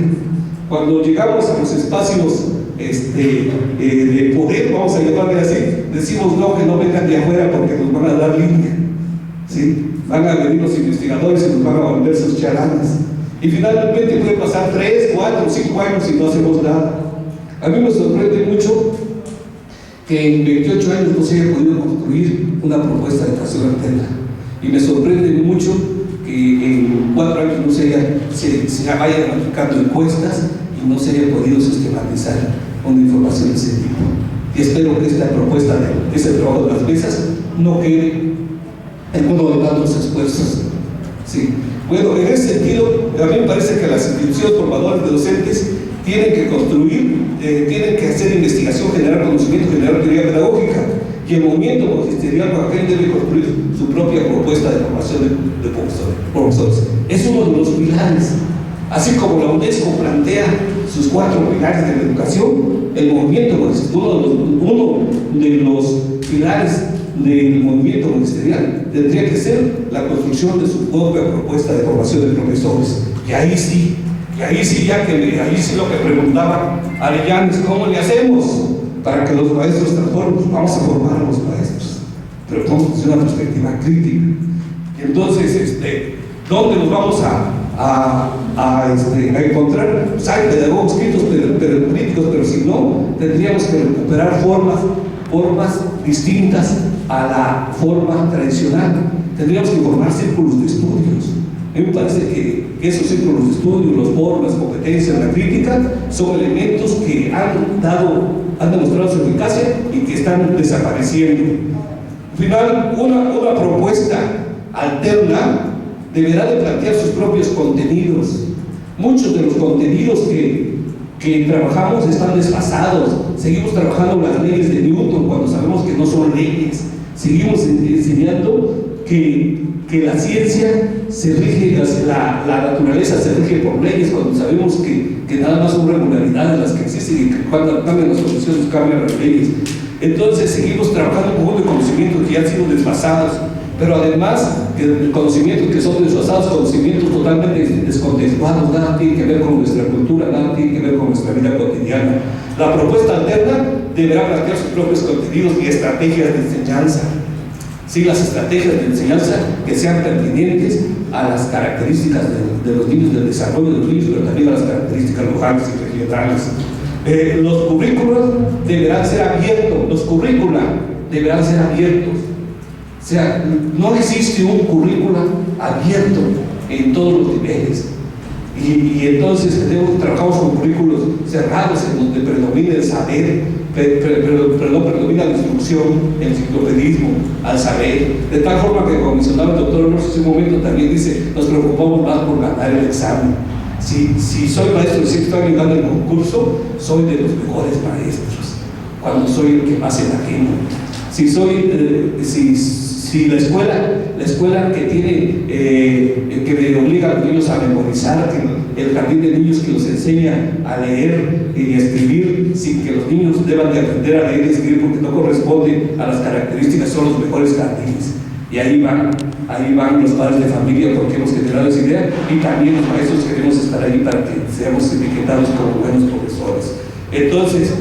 Cuando llegamos a los espacios de poder, vamos a llamarle así, decimos no, que no vengan de afuera porque nos van a dar línea, ¿sí? Van a venir los investigadores y nos van a volver sus charadas. Y finalmente puede pasar 3, 4, 5 años y no hacemos nada. A mí me sorprende mucho que en 28 años no se haya podido construir una propuesta de educación alterna. Y me sorprende mucho que en 4 años no se vayan aplicando encuestas y no se haya podido sistematizar una información de ese tipo. Y espero que esta propuesta, ese trabajo de las mesas, no quede en uno de tantos esfuerzos. Sí. Bueno, en ese sentido, a mí me parece que las instituciones formadoras de docentes tienen que construir, tienen que hacer investigación, generar conocimiento, generar teoría pedagógica, y el movimiento magisterial oaxaqueño debe construir su propia propuesta de formación de profesores. Es uno de los pilares. Así como la UNESCO plantea sus 4 pilares de la educación, el movimiento magisterial, uno de los pilares del movimiento magisterial tendría que ser la construcción de su propia propuesta de formación de profesores. Y ahí sí lo que preguntaba Arellanes, ¿cómo le hacemos para que los maestros transformen? Pues vamos a formar a los maestros, pero desde una perspectiva crítica. Y entonces, ¿dónde nos vamos a encontrar? Pues hay pedagogos críticos, pero críticos, pero si no, tendríamos que recuperar formas distintas a la forma tradicional. Tendríamos que formar círculos de estudios. A mí me parece que esos círculos de estudio, los foros, las competencias, la crítica, son elementos que han demostrado su eficacia y que están desapareciendo. Al final, una propuesta alterna deberá de plantear sus propios contenidos. Muchos de los contenidos que trabajamos están desfasados. Seguimos trabajando las leyes de Newton cuando sabemos que no son leyes. Seguimos enseñando que la ciencia se rige, la naturaleza se rige por leyes, cuando sabemos que nada más son regularidades las que existen y que cuando cambian las condiciones cambian las leyes. Entonces seguimos trabajando con un conocimientos que ya han sido desfasados, pero además conocimientos que son desfasados, conocimientos totalmente descontextuados, nada tiene que ver con nuestra cultura, nada tiene que ver con nuestra vida cotidiana. La propuesta alterna deberá plantear sus propios contenidos y estrategias de enseñanza. Sí, las estrategias de enseñanza que sean pertinentes a las características de los niños, del desarrollo de los niños, pero también a las características locales y regionales. Los currículos deberán ser abiertos, O sea, no existe un currículo abierto en todos los niveles. Y entonces trabajamos con currículos cerrados en donde predomina el saber, predomina la instrucción, el enciclopedismo, al saber, de tal forma que, como mencionaba el doctor Alonso hace un momento, también dice, nos preocupamos más por ganar el examen. Si soy maestro de sexto año y gano el concurso, soy de los mejores maestros, cuando soy el que más enajeno. Si la escuela que tiene, que me obliga a los niños a memorizar, que el jardín de niños que los enseña a leer y a escribir sin que los niños deban de aprender a leer y escribir porque no corresponden a las características, son los mejores jardines. Y ahí van los padres de familia porque hemos generado esa idea, y también los maestros queremos estar ahí para que seamos etiquetados como buenos profesores. Entonces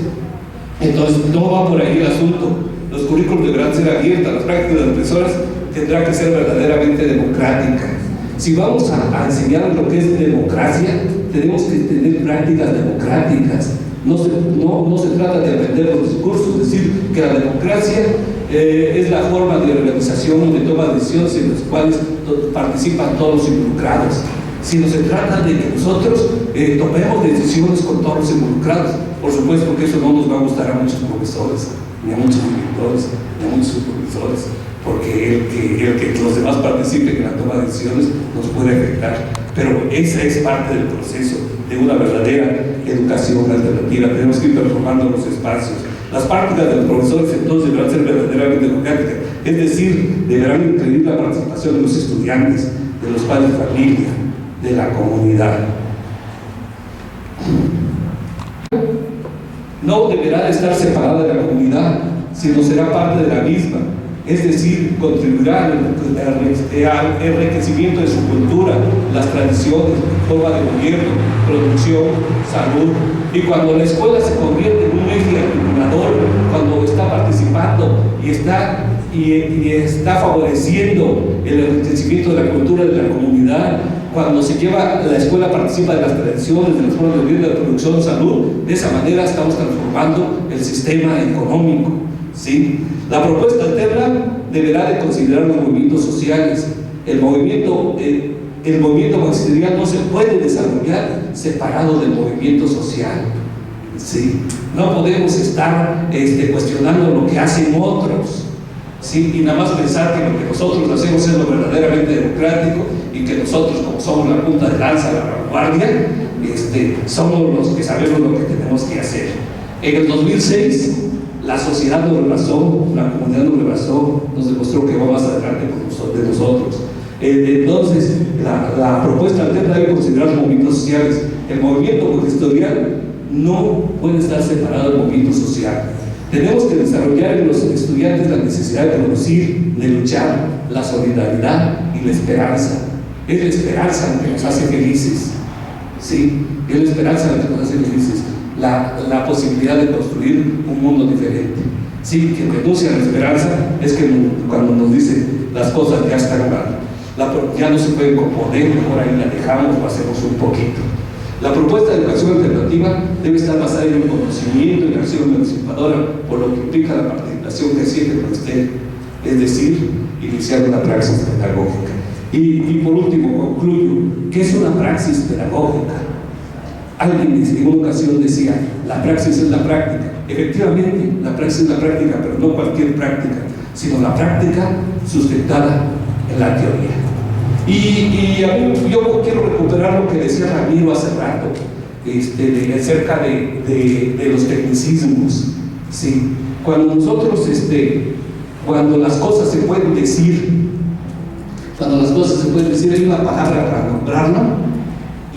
no va por ahí el asunto. Los currículos deberán ser abiertos, las prácticas de las profesoras tendrán que ser verdaderamente democráticas. Si vamos a enseñar lo que es democracia, tenemos que tener prácticas democráticas. No se trata de aprender los discursos, es decir, que la democracia es la forma de organización, de toma de decisiones en las cuales participan todos los involucrados, sino se trata de que nosotros tomemos decisiones con todos los involucrados. Por supuesto que eso no nos va a gustar a muchos profesores, ni a muchos directores, ni a muchos supervisores, porque el que los demás participen en la toma de decisiones nos puede afectar. Pero esa es parte del proceso de una verdadera educación alternativa. Tenemos que ir transformando los espacios. Las prácticas de los profesores entonces deberán ser verdaderamente democráticas, es decir, deberán incluir la participación de los estudiantes, de los padres de familia, de la comunidad. No deberá de estar separada de la comunidad, sino será parte de la misma, es decir, contribuirá al enriquecimiento de su cultura, las tradiciones, forma de gobierno, producción, salud. Y cuando la escuela se convierte en un eje articulador, cuando está participando y está favoreciendo el enriquecimiento de la cultura de la comunidad, cuando la escuela participa de las tradiciones, de las formas de gobierno, de la producción, salud, de esa manera estamos transformando el sistema económico, ¿sí? La propuesta alterna deberá de considerar los movimientos sociales. El movimiento magisterial no se puede desarrollar separado del movimiento social, ¿sí? No podemos estar cuestionando lo que hacen otros. ¿sí? Y nada más pensar que lo que nosotros hacemos es lo verdaderamente democrático y que nosotros, como somos la punta de lanza, la vanguardia, somos los que sabemos lo que tenemos que hacer. En el 2006, la sociedad nos rebasó, la comunidad nos rebasó, nos demostró que va más adelante de nosotros. Entonces, la propuesta alterna debe considerar los movimientos sociales. El movimiento congestorial no puede estar separado del movimiento social. Tenemos que desarrollar en los estudiantes la necesidad de producir, de luchar, la solidaridad y la esperanza. Es la esperanza lo que nos hace felices, ¿sí? Es la esperanza lo que nos hace felices. La posibilidad de construir un mundo diferente. Sí, quien renuncia a la esperanza es que cuando nos dice las cosas ya están mal, ya no se pueden componer, mejor ahí la dejamos o hacemos un poquito. La propuesta de educación alternativa debe estar basada en el conocimiento y la acción emancipadora, por lo que implica la participación creciente con usted, es decir, iniciar una praxis pedagógica. Y por último, concluyo, ¿qué es una praxis pedagógica? Alguien en una ocasión decía, la praxis es la práctica. Efectivamente, la praxis es la práctica, pero no cualquier práctica, sino la práctica sustentada en la teoría. Y a mí, yo quiero recuperar lo que decía Ramiro hace rato, acerca de los tecnicismos. ¿Sí? Cuando nosotros, cuando las cosas se pueden decir, hay una palabra para nombrarlo,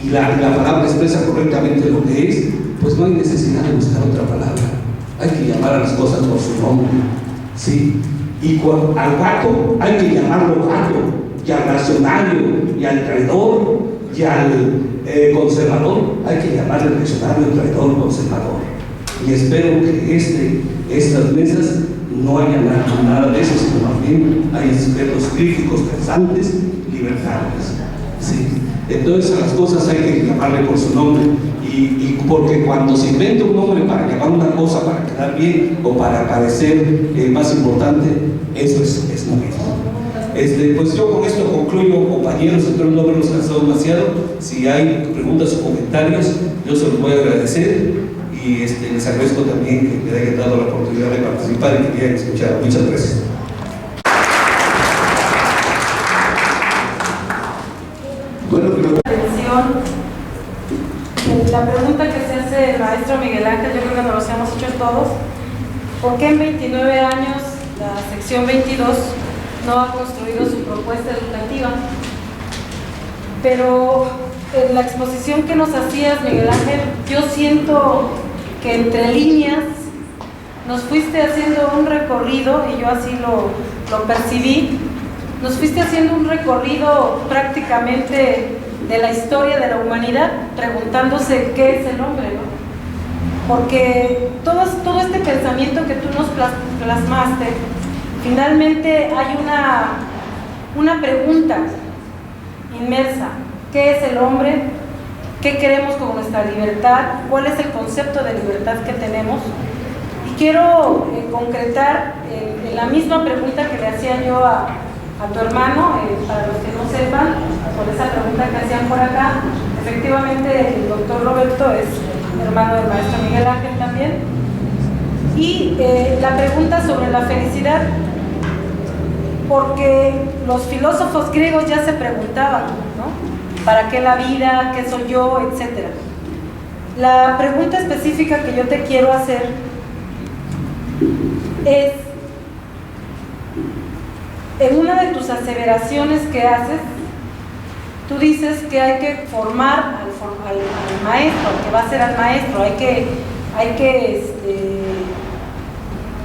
y la palabra expresa correctamente lo que es, pues no hay necesidad de buscar otra palabra. Hay que llamar a las cosas por su nombre, ¿sí? Y al gato hay que llamarlo gato, y al reaccionario, y al traidor, y al conservador, hay que llamarle reaccionario, traidor, conservador. Y espero que estas mesas no haya nada de eso, sino más bien hay sujetos críticos, pensantes, libertarios, ¿sí? Entonces a las cosas hay que llamarle por su nombre, y porque cuando se inventa un nombre para llamar una cosa para quedar bien o para parecer más importante, eso es lo mismo. Pues yo con esto concluyo, compañeros, espero no haberlos cansado demasiado. Si hay preguntas o comentarios, yo se los voy a agradecer, y les agradezco también que me hayan dado la oportunidad de participar y que me hayan escuchado. Muchas gracias. La pregunta que se hace el maestro Miguel Ángel, yo creo que nos lo hemos hecho todos: ¿por qué en 29 años la sección 22 no ha construido su propuesta educativa? Pero en la exposición que nos hacías, Miguel Ángel, yo siento que entre líneas nos fuiste haciendo un recorrido, y yo así lo percibí. Nos fuiste haciendo un recorrido prácticamente de la historia de la humanidad, preguntándose qué es el hombre, ¿no? Porque todo este pensamiento que tú nos plasmaste, finalmente hay una pregunta inmersa: ¿qué es el hombre? ¿Qué queremos con nuestra libertad? ¿Cuál es el concepto de libertad que tenemos? Y quiero concretar en la misma pregunta que le hacía yo a tu hermano, para los que no sepan, por esa pregunta que hacían por acá. Efectivamente, el doctor Roberto es hermano del maestro Miguel Ángel también. Y la pregunta sobre la felicidad, porque los filósofos griegos ya se preguntaban, ¿no? ¿Para qué la vida? ¿Qué soy yo? Etcétera. La pregunta específica que yo te quiero hacer es: en una de tus aseveraciones que haces, tú dices que hay que formar al maestro, al que va a ser al maestro, hay que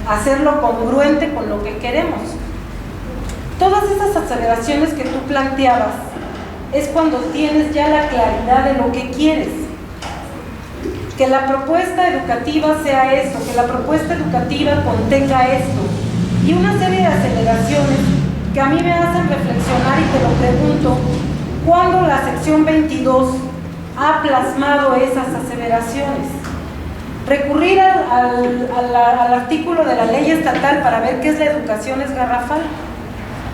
hacerlo congruente con lo que queremos. Todas esas aseveraciones que tú planteabas es cuando tienes ya la claridad de lo que quieres. Que la propuesta educativa sea esto, que la propuesta educativa contenga esto, y una serie de aceleraciones que a mí me hacen reflexionar, y te lo pregunto: ¿cuándo la sección 22 ha plasmado esas aseveraciones? Recurrir al artículo de la ley estatal para ver qué es la educación es garrafal,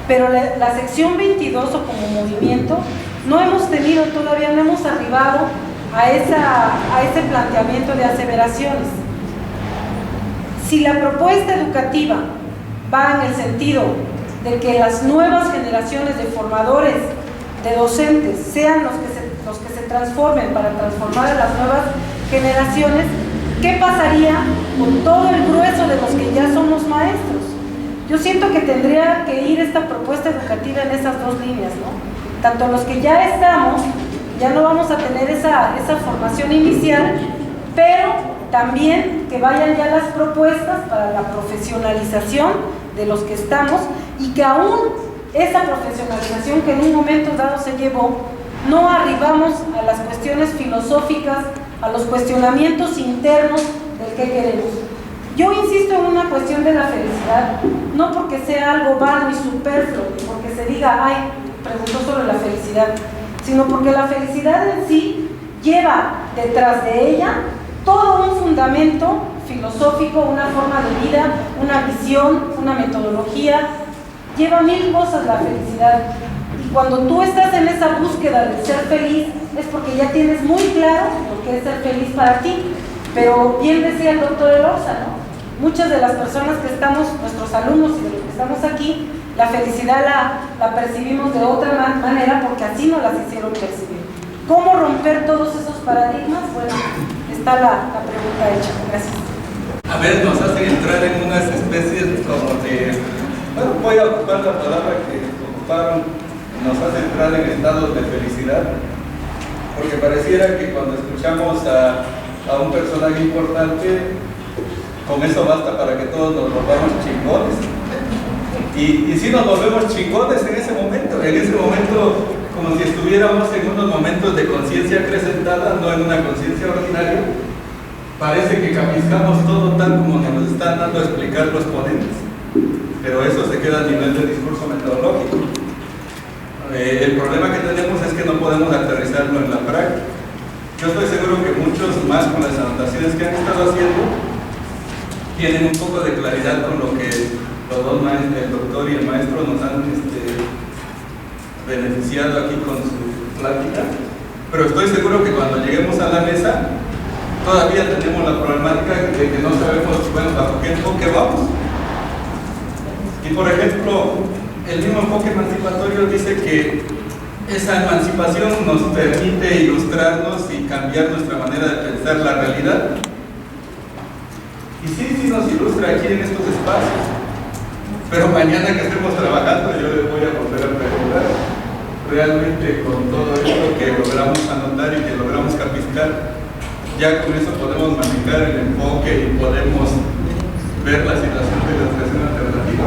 pero la sección 22 o como movimiento no hemos tenido todavía, no hemos arribado a ese planteamiento de aseveraciones. Si la propuesta educativa va en el sentido de que las nuevas generaciones de formadores, de docentes, sean los que se transformen para transformar a las nuevas generaciones, ¿qué pasaría con todo el grueso de los que ya somos maestros? Yo siento que tendría que ir esta propuesta educativa en esas dos líneas, ¿no? Tanto los que ya estamos, ya no vamos a tener esa formación inicial, pero también que vayan ya las propuestas para la profesionalización de los que estamos, y que aún esa profesionalización que en un momento dado se llevó, no arribamos a las cuestiones filosóficas, a los cuestionamientos internos del que queremos. Yo insisto en una cuestión de la felicidad, no porque sea algo vano y superfluo, porque se diga, ay, preguntó sobre la felicidad, sino porque la felicidad en sí lleva detrás de ella todo un fundamento filosófico, una forma de vida, una visión, una metodología. Lleva mil cosas la felicidad. Y cuando tú estás en esa búsqueda de ser feliz, es porque ya tienes muy claro lo que es ser feliz para ti. Pero bien decía el doctor Elorza, ¿no? Muchas de las personas que estamos, nuestros alumnos y de los que estamos aquí, la felicidad la percibimos de otra manera porque así nos las hicieron percibir. ¿Cómo romper todos esos paradigmas? Bueno, está la pregunta hecha. Gracias. A ver, nos hacen entrar en unas especies como de... Bueno, voy a ocupar la palabra que ocuparon, nos hace entrar en estados de felicidad, porque pareciera que cuando escuchamos a un personaje importante, con eso basta para que todos nos volvamos chingones. Y si nos volvemos chingones en ese momento, como si estuviéramos en unos momentos de conciencia acrecentada, no en una conciencia ordinaria, parece que capiscamos todo tal como nos están dando a explicar los ponentes, pero eso se queda a nivel de discurso metodológico. El problema que tenemos es que no podemos aterrizarlo en la práctica. Yo estoy seguro que muchos más con las anotaciones que han estado haciendo tienen un poco de claridad con lo que los dos maestros, el doctor y el maestro, nos han beneficiado aquí con su plática, pero estoy seguro que cuando lleguemos a la mesa todavía tenemos la problemática de que no sabemos, bueno, bajo qué enfoque vamos. Y por ejemplo, el mismo enfoque emancipatorio dice que esa emancipación nos permite ilustrarnos y cambiar nuestra manera de pensar la realidad. Y sí nos ilustra aquí en estos espacios. Pero mañana que estemos trabajando, yo les voy a volver a preguntar, realmente con todo esto que logramos anotar y que logramos capiscar, ya con eso podemos manejar el enfoque y podemos ver la situación de la educación alternativa.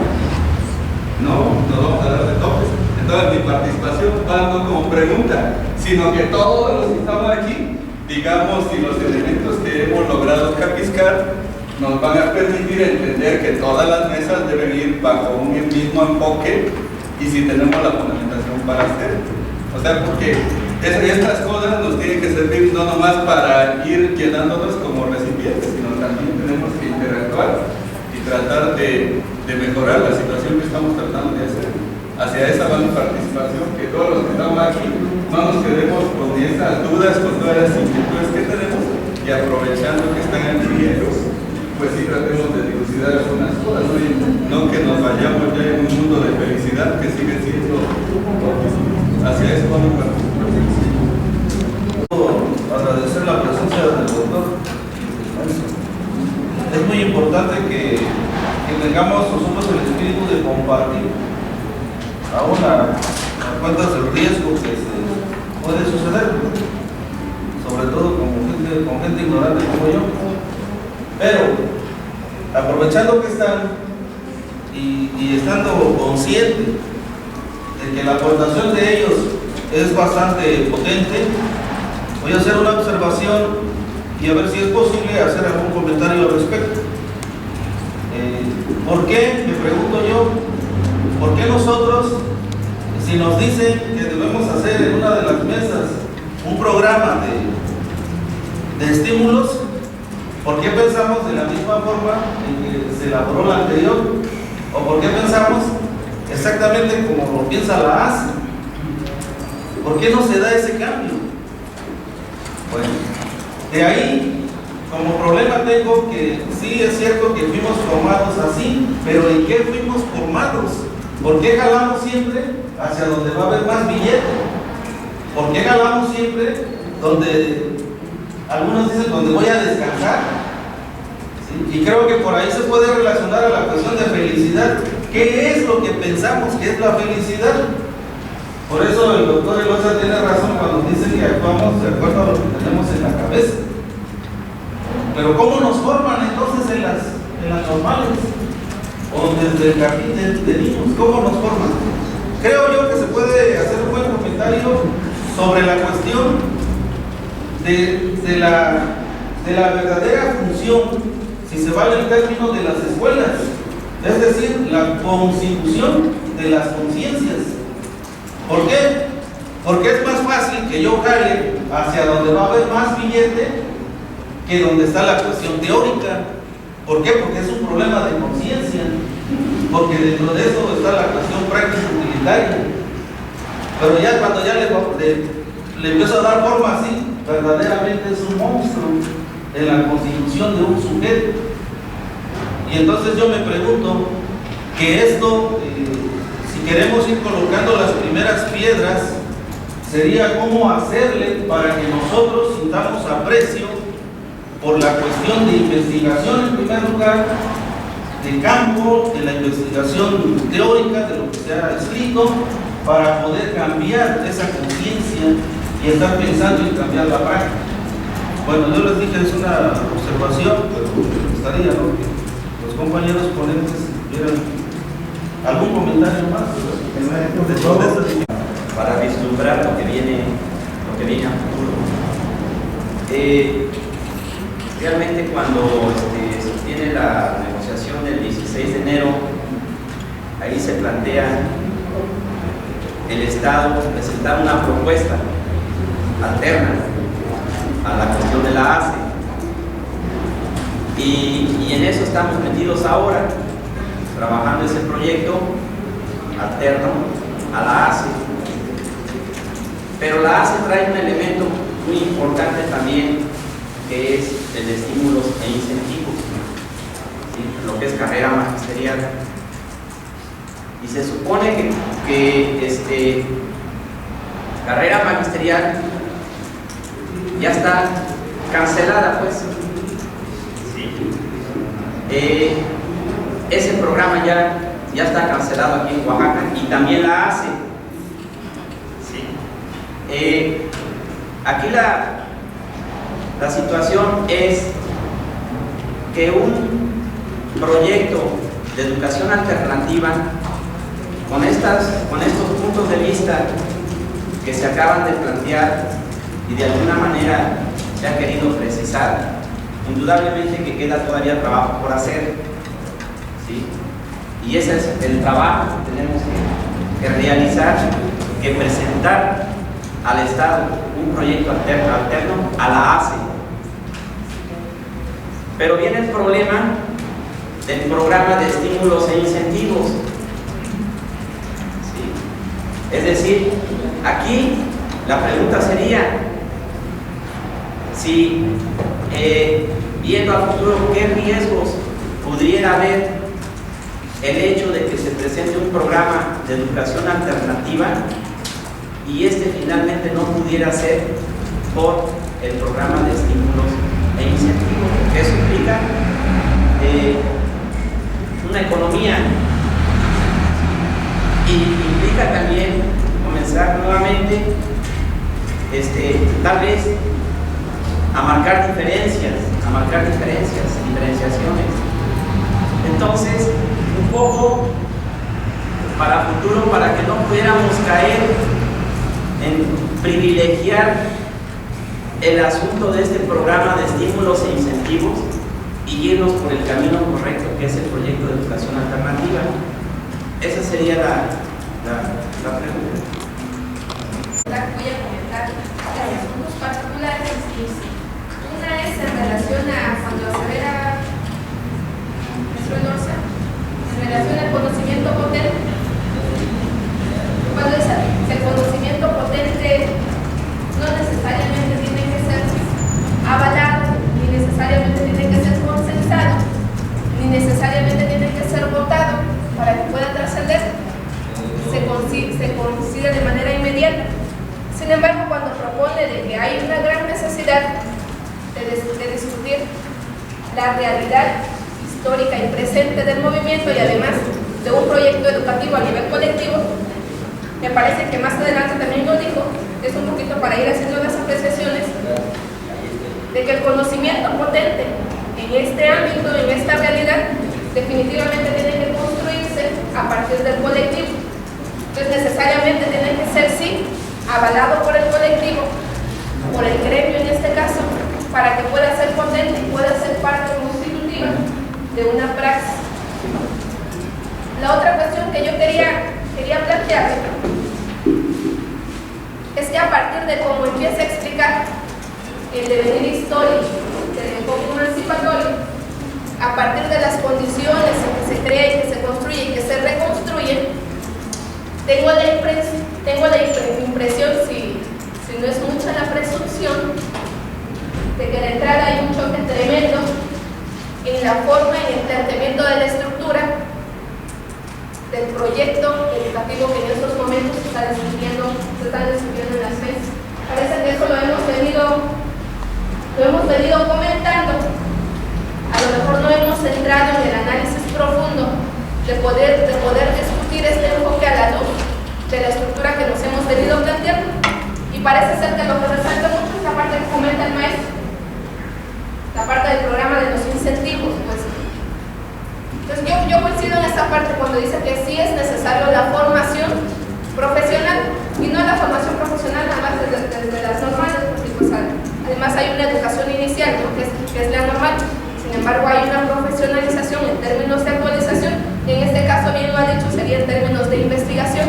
No vamos a dar de topes. Entonces mi participación va no como pregunta, sino que todos los que estamos aquí, digamos, si los elementos que hemos logrado capiscar nos van a permitir entender que todas las mesas deben ir bajo un mismo enfoque y si tenemos la fundamentación para hacerlo. O sea, porque estas cosas nos tienen que servir no nomás para ir llenándonos como recipientes, sino también tenemos que interactuar y tratar de mejorar la situación que estamos tratando de hacer. Hacia esa va mi participación, que todos los que estamos aquí no nos quedemos con esas dudas, con todas las inquietudes que tenemos y aprovechando que están aquí ellos, pues sí tratemos de dilucidar algunas cosas, no que nos vayamos ya en un mundo de felicidad que sigue siendo hacia eso vamos a agradecer la presencia del doctor. Es muy importante que tengamos nosotros el espíritu de compartir aún a cuentas del riesgo que se puede suceder, sobre todo con gente ignorante como yo. Pero aprovechando que están y estando consciente de que la aportación de ellos es bastante potente, voy a hacer una observación y a ver si es posible hacer algún comentario al respecto. ¿Por qué? Me pregunto yo, ¿por qué nosotros, si nos dicen que debemos hacer en una de las mesas un programa de estímulos, ¿por qué pensamos de la misma forma en que se elaboró la anterior? ¿O por qué pensamos exactamente como lo piensa la ASE? ¿Por qué no se da ese cambio? Bueno, de ahí como problema tengo que sí es cierto que fuimos formados así, pero ¿en qué fuimos formados? ¿Por qué jalamos siempre hacia donde va a haber más billete? ¿Por qué jalamos siempre donde, algunos dicen, donde voy a descansar? ¿Sí? Y creo que por ahí se puede relacionar a la cuestión de felicidad. ¿Qué es lo que pensamos que es la felicidad? Por eso el doctor Eloisa tiene razón cuando dice que actuamos de acuerdo a lo que tenemos en la cabeza. Pero ¿cómo nos forman entonces en las normales? O desde el jardín de niños, ¿cómo nos forman? Creo yo que se puede hacer un buen comentario sobre la cuestión de la verdadera función, si se vale el término, de las escuelas, es decir, la constitución de las conciencias. ¿Por qué? Porque es más fácil que yo jale hacia donde va a haber más billete que donde está la cuestión teórica. ¿Por qué? Porque es un problema de conciencia, porque dentro de eso está la cuestión práctica utilitaria. Pero ya cuando ya le empiezo a dar forma así, verdaderamente es un monstruo en la constitución de un sujeto. Y entonces yo me pregunto que esto, si queremos ir colocando las primeras piedras, sería cómo hacerle para que nosotros sintamos aprecio por la cuestión de investigación en primer lugar, de campo, de la investigación teórica, de lo que se ha escrito, para poder cambiar esa conciencia y estar pensando en cambiar la práctica. Bueno, yo les dije, es una observación, pero me gustaría, ¿no?, que los compañeros ponentes tuvieran algún comentario más de todo esto, para vislumbrar lo que viene a futuro. Realmente cuando se tiene la negociación del 16 de enero, ahí se plantea el Estado presentar una propuesta alterna a la cuestión de la ACE. Y en eso estamos metidos ahora, trabajando ese proyecto alterno a la ACE. Pero la ACE trae un elemento muy importante también, que es el de estímulos e incentivos, ¿sí?, lo que es carrera magisterial. Y se supone que carrera magisterial ya está cancelada, pues. ¿Sí? Ese programa ya está cancelado aquí en Oaxaca, y también la ACE. ¿Sí? Aquí la situación es que un proyecto de educación alternativa con estos puntos de vista que se acaban de plantear y de alguna manera se ha querido precisar, indudablemente que queda todavía trabajo por hacer, ¿sí? Y ese es el trabajo que tenemos que realizar, que presentar al Estado un proyecto alterno a la ACE. Pero viene el problema del programa de estímulos e incentivos. ¿Sí? Es decir, aquí la pregunta sería si, viendo al futuro, ¿qué riesgos pudiera haber el hecho de que se presente un programa de educación alternativa y finalmente no pudiera ser por el programa de estímulos e incentivos? Porque eso implica una economía y implica también comenzar nuevamente tal vez a marcar diferenciaciones. Entonces, un poco para futuro, para que no pudiéramos caer en privilegiar el asunto de este programa de estímulos e incentivos y irnos por el camino correcto, que es el proyecto de educación alternativa. Esa sería la pregunta. Voy a comentar los asuntos particulares. Una es en relación a cuando se verá en relación al conocimiento potente. Cuando es el conocimiento potente no necesariamente tiene que ser avalado ni necesariamente necesariamente tiene que ser votado para que pueda trascender, se consigue de manera inmediata. Sin embargo, cuando propone de que hay una gran necesidad de discutir la realidad histórica y presente del movimiento y además de un proyecto educativo a nivel colectivo, me parece que más adelante también lo dijo, es un poquito para ir haciendo las apreciaciones de que el conocimiento potente en este ámbito, en esta realidad, definitivamente tiene que construirse a partir del colectivo. Entonces necesariamente tiene que ser, sí, avalado por el colectivo, por el gremio en este caso, para que pueda ser potente y pueda ser parte constitutiva de una praxis. La otra cuestión que yo quería plantear es que a partir de cómo empieza a explicar el devenir histórico del enfoque emancipatorio, a partir de las condiciones en que se crea y que se construye y que se reconstruye, tengo la impresión, si no es mucha la presunción, de que de entrada hay un choque tremendo en la forma y en el planteamiento de la estructura del proyecto educativo que en estos momentos se están discutiendo en las mesas. Parece que eso lo hemos venido comentando. A lo mejor no hemos entrado en el análisis profundo de poder discutir este enfoque a la luz de la estructura que nos hemos venido planteando. Y parece ser que lo que resalta mucho es la parte que comenta el maestro, la parte del programa de los incentivos. Pues. Entonces yo coincido en esta parte cuando dice que sí es necesario la formación profesional, y no la formación profesional nada más desde las normales, porque pues, además hay una educación inicial, ¿no? que es la normal. Sin embargo, hay una profesionalización en términos de actualización, y en este caso, bien lo ha dicho, sería en términos de investigación.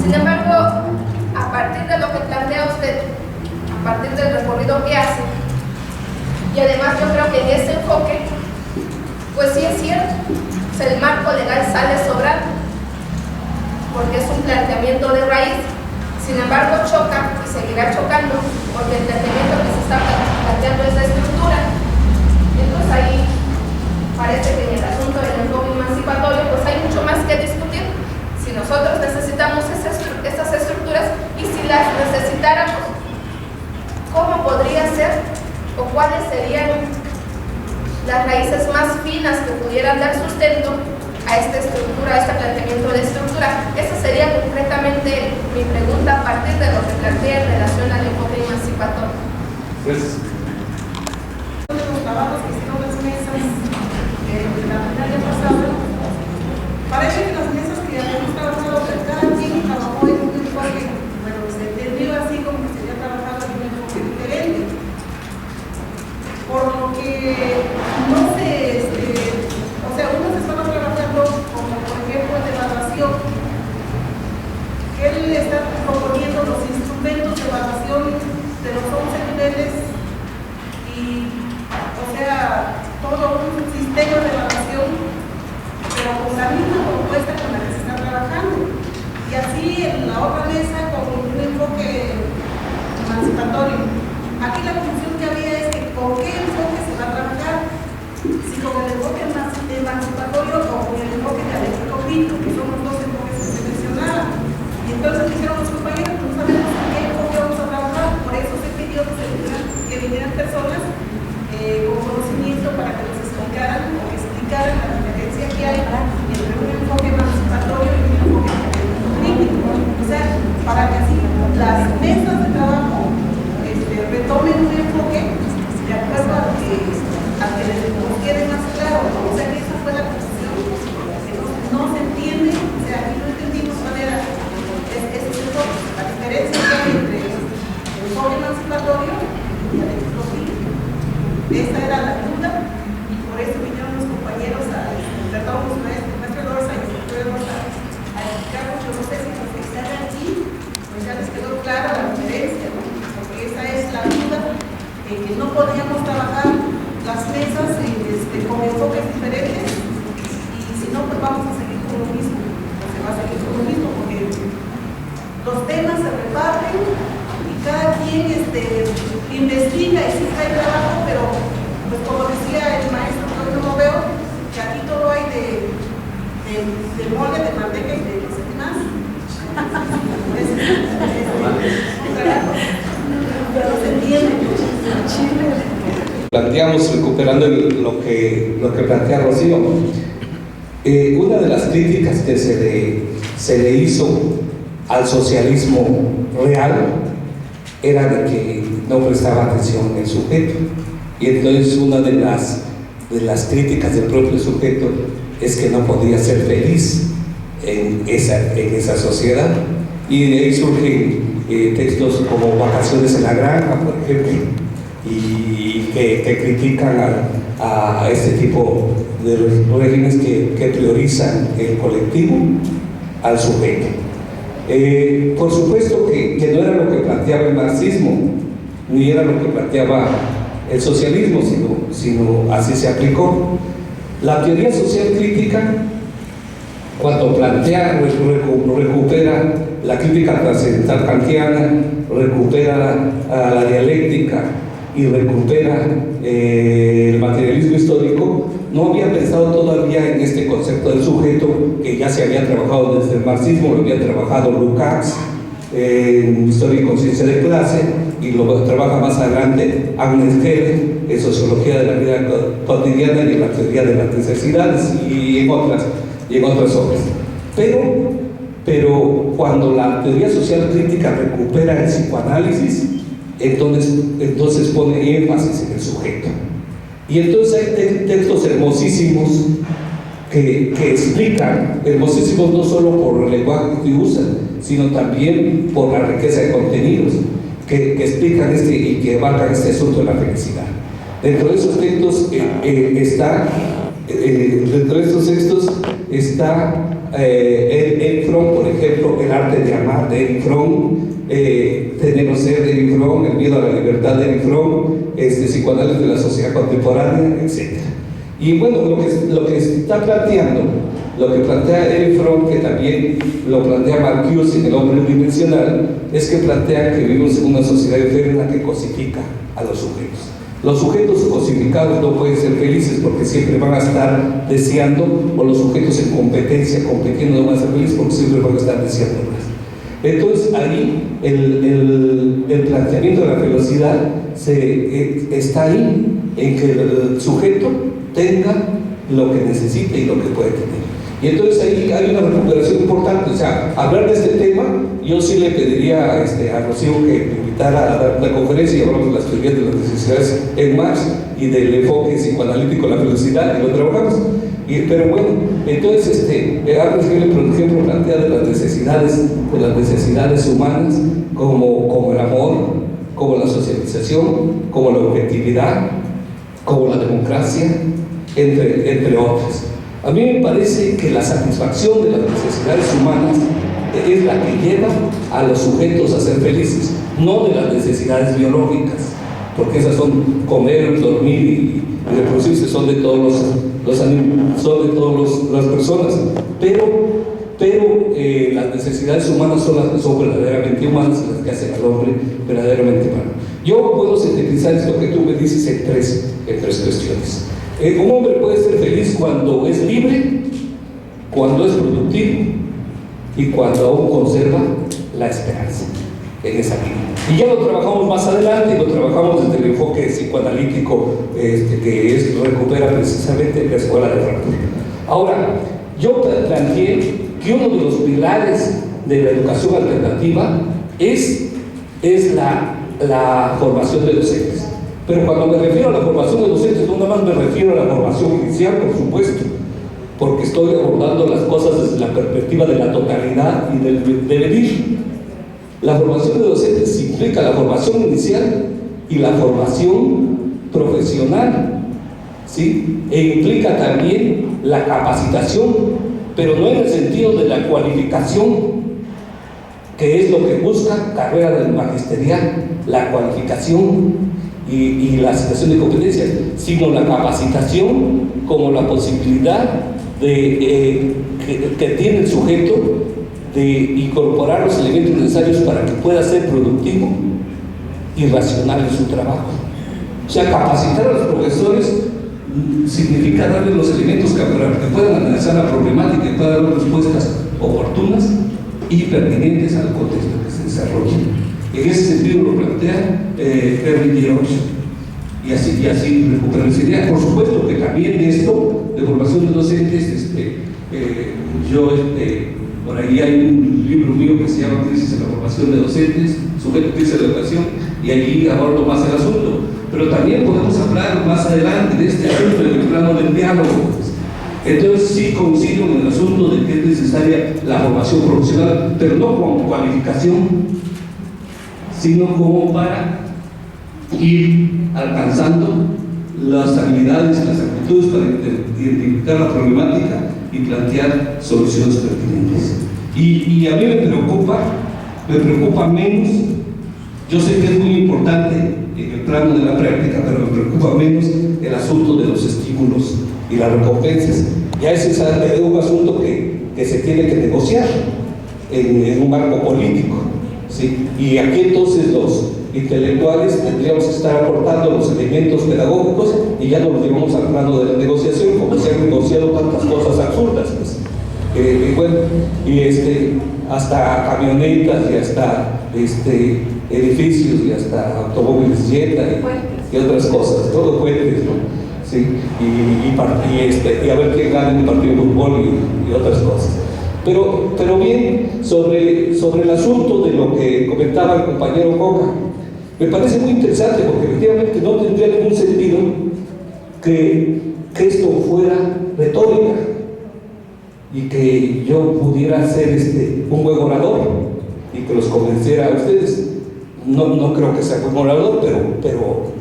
Sin embargo, a partir de lo que plantea usted, a partir del recorrido que hace, y además yo creo que en ese enfoque, pues sí es cierto, el marco legal sale sobrando, porque es un planteamiento de raíz. Sin embargo, choca y seguirá chocando, porque el planteamiento que se está planteando es la estructura. Entonces ahí parece que en el asunto del enfoque emancipatorio pues hay mucho más que discutir. Si nosotros necesitamos estas estructuras, y si las necesitáramos, ¿cómo podría ser o cuáles serían las raíces más finas que pudieran dar sustento a esta estructura, a este planteamiento de estructura? Esa sería concretamente mi pregunta a partir de lo que plantea en relación al enfoque emancipatorio. Gracias. Los trabajos que hicieron las mesas la año pasado, parece que las mesas que habíamos trabajado, cada quien trabajó en un enfoque, bueno, se entendió así como que se había trabajado en un enfoque diferente, por lo que no sé, o sea, unos estaban trabajando como por ejemplo de evaluación, que él está proponiendo los instrumentos de evaluación de los 11 niveles y, o sea, todo un sistema de mole, de manteca y de no sé qué más. Pero se entiende. Planteamos, recuperando lo que plantea Rocío, una de las críticas que se le hizo al socialismo real era de que no prestaba atención el sujeto, y entonces una de las críticas del propio sujeto es que no podía ser feliz en esa sociedad, y de ahí surgen textos como Vacaciones en la Granja, por ejemplo, y que critican a este tipo de regímenes que priorizan el colectivo al sujeto. Por supuesto que no era lo que planteaba el marxismo, ni era lo que planteaba el socialismo, sino así se aplicó. La teoría social crítica, cuando plantea, recupera la crítica trascendental kantiana, recupera la dialéctica y recupera el materialismo histórico, no había pensado todavía en este concepto del sujeto, que ya se había trabajado desde el marxismo, lo había trabajado Lukács en Historia y Conciencia de Clase, y lo trabaja más adelante Agnes Heller en Sociología de la Vida Cotidiana y en la Teoría de las Necesidades, y en otras obras. Pero cuando la teoría social crítica recupera el psicoanálisis, entonces pone énfasis en el sujeto. Y entonces hay textos hermosísimos que explican, hermosísimos no solo por el lenguaje que usan, sino también por la riqueza de contenidos, que explican y que abarcan este asunto de la felicidad. Dentro de esos textos está Erich Fromm, por ejemplo, El arte de amar de Erich Fromm, Tener o ser de Erich Fromm, El miedo a la libertad de Erich Fromm, Psicoanálisis de la sociedad contemporánea, etc. Y bueno, lo que está planteando, lo que plantea Erich Fromm, que también lo plantea Marcuse en El hombre unidimensional, es que plantea que vivimos en una sociedad enferma que cosifica a los sujetos. Los sujetos cosificados no pueden ser felices porque siempre van a estar deseando, o los sujetos en competencia, compitiendo, no van a ser felices porque siempre van a estar deseando más. Entonces ahí el planteamiento de la felicidad está ahí, en que el sujeto tenga lo que necesita y lo que puede tener. Y entonces ahí hay una recuperación importante. O sea, hablar de este tema, yo sí le pediría a Rocío que me invitara a dar una conferencia y hablamos de las teorías de las necesidades en Marx y del enfoque psicoanalítico de la felicidad, y lo trabajamos. Pero bueno, entonces Ernst Haeckel, por ejemplo, plantea de las necesidades humanas como el amor, como la socialización, como la objetividad, como la democracia, entre otras. A mí me parece que la satisfacción de las necesidades humanas es la que lleva a los sujetos a ser felices, no de las necesidades biológicas, porque esas son comer, dormir y reproducirse, son de todos los animales, son de todas las personas, pero las necesidades humanas son verdaderamente humanas, las que hacen al hombre verdaderamente humano. Yo puedo sintetizar esto que tú me dices en tres cuestiones. Un hombre puede ser feliz cuando es libre, cuando es productivo y cuando aún conserva la esperanza en esa vida. Y ya lo trabajamos más adelante, lo trabajamos desde el enfoque psicoanalítico que recupera precisamente la escuela de Frankfurt. Ahora, yo planteé que uno de los pilares de la educación alternativa es la formación de docentes. Pero cuando me refiero a la formación de docentes, no nada más me refiero a la formación inicial, por supuesto, porque estoy abordando las cosas desde la perspectiva de la totalidad y del devenir. La formación de docentes implica la formación inicial y la formación profesional, ¿sí? E implica también la capacitación, pero no en el sentido de la cualificación, que es lo que busca carrera del magisterial, la cualificación y la situación de competencia, sino la capacitación como la posibilidad que tiene el sujeto de incorporar los elementos necesarios para que pueda ser productivo y racional en su trabajo. O sea, capacitar a los profesores significa darle los elementos que puedan analizar la problemática y puedan dar respuestas oportunas y pertinentes al contexto que se desarrolla. En ese sentido lo plantea Henry George, y así recuperar esa idea. Por supuesto que también de esto, de formación de docentes, por ahí hay un libro mío que se llama Crisis en la formación de docentes, sujeto crisis de la educación, y allí abordo más el asunto. Pero también podemos hablar más adelante de este asunto en el plano del diálogo. Entonces sí coincido en el asunto de que es necesaria la formación profesional, pero no como cualificación, sino como para ir alcanzando las habilidades y las actitudes para identificar la problemática y plantear soluciones pertinentes. Y a mí me preocupa menos, yo sé que es muy importante en el plano de la práctica, pero me preocupa menos el asunto de los estímulos y las recompensas. Ya ese es un asunto que se tiene que negociar en un marco político, ¿sí? Y aquí entonces los intelectuales tendríamos que estar aportando los elementos pedagógicos y ya nos llevamos al plano de la negociación, como se han negociado tantas cosas absurdas, pues. Hasta camionetas y hasta edificios y hasta automóviles Jetta y otras cosas, todo puentes, ¿no? Sí, y a ver quién gana en un partido de fútbol y otras cosas. Pero bien, sobre el asunto de lo que comentaba el compañero Coca, me parece muy interesante porque efectivamente no tendría ningún sentido que esto fuera retórica y que yo pudiera ser un buen orador y que los convenciera a ustedes. No creo que sea buen orador, pero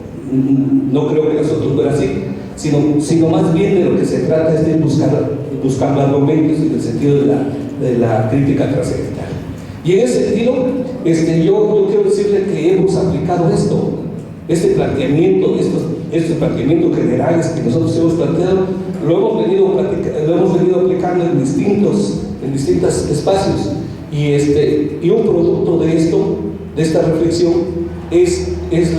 no creo que nosotros fuera así, sino más bien de lo que se trata es de buscar argumentos en el sentido de la crítica trascendental. Y en ese sentido, yo quiero decirle que hemos aplicado este planteamiento, estos planteamientos generales que nosotros hemos planteado, lo hemos venido aplicando en distintos espacios. Y un producto de esta reflexión es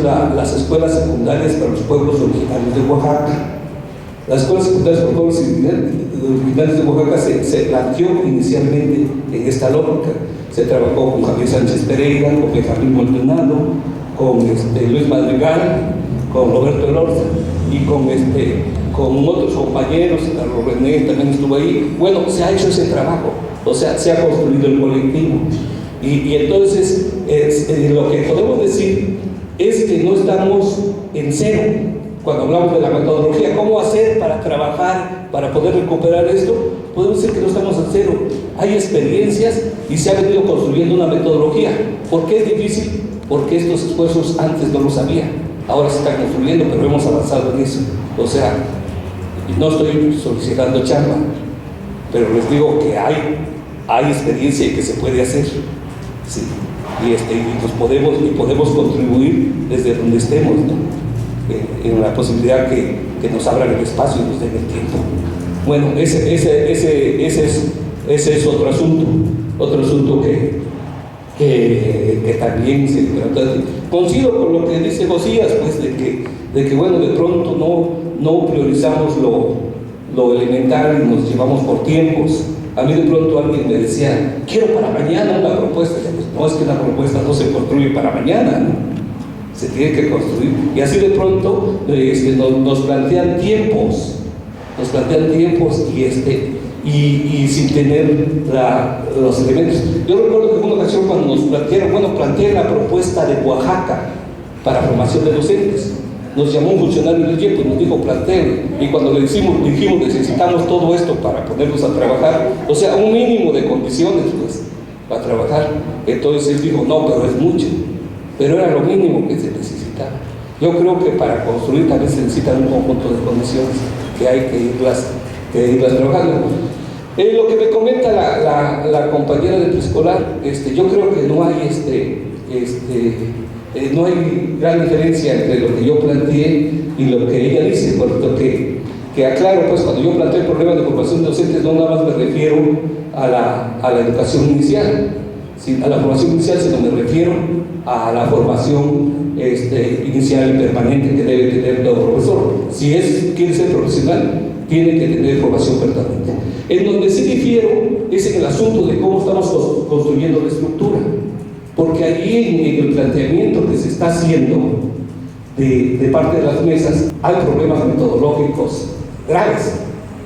las escuelas secundarias para los pueblos originarios de Oaxaca. Las escuelas secundarias para los pueblos originarios de Oaxaca se planteó inicialmente en esta lógica. Se trabajó con Javier Sánchez Pereira, con Benjamín Maldonado, con Luis Madrigal, con Roberto Elorza y con otros compañeros. Carlos René también estuvo ahí. Bueno, se ha hecho ese trabajo, o sea, se ha construido el colectivo. Y entonces lo que podemos decir es que no estamos en cero cuando hablamos de la metodología. ¿Cómo hacer para trabajar, para poder recuperar esto? Podemos decir que no estamos en cero. Hay experiencias y se ha venido construyendo una metodología. ¿Por qué es difícil? Porque estos esfuerzos antes no los había. Ahora se están construyendo, pero hemos avanzado en eso. O sea, no estoy solicitando chamba, pero les digo que hay experiencia y que se puede hacer. Sí. Y podemos contribuir desde donde estemos, ¿no? En la posibilidad que nos abran el espacio y nos den el tiempo. Bueno, ese es otro asunto que también se trata. Coincido con lo que dice Josías, pues, de que bueno, de pronto no priorizamos lo elemental y nos llevamos por tiempos. A mí de pronto alguien me decía, quiero para mañana una propuesta. Pues, no, es que una propuesta no se construye para mañana, ¿no? Se tiene que construir. Y así de pronto nos plantean tiempos. Y sin tener los elementos. Yo recuerdo que en una ocasión cuando nos planteé la propuesta de Oaxaca para formación de docentes. Nos llamó un funcionario del tiempo y nos dijo, planteen. Y cuando le dijimos, necesitamos todo esto para ponernos a trabajar, o sea, un mínimo de condiciones, pues, para trabajar. Entonces él dijo, no, pero es mucho. Pero era lo mínimo que se necesitaba. Yo creo que para construir también se necesitan un conjunto de condiciones que hay que irlas trabajando. Lo que me comenta la compañera de preescolar, yo creo que no hay gran diferencia entre lo que yo planteé y lo que ella dice, porque que aclaro, pues, cuando yo planteo el problema de formación de docentes, no nada más me refiero a la educación inicial, a la formación inicial, sino me refiero a la formación inicial y permanente que debe tener todo profesor. Si quiere ser profesional, tiene que tener formación permanente. En donde sí difiero es en el asunto de cómo estamos construyendo la estructura, porque allí en el planteamiento que se está haciendo de parte de las mesas hay problemas metodológicos graves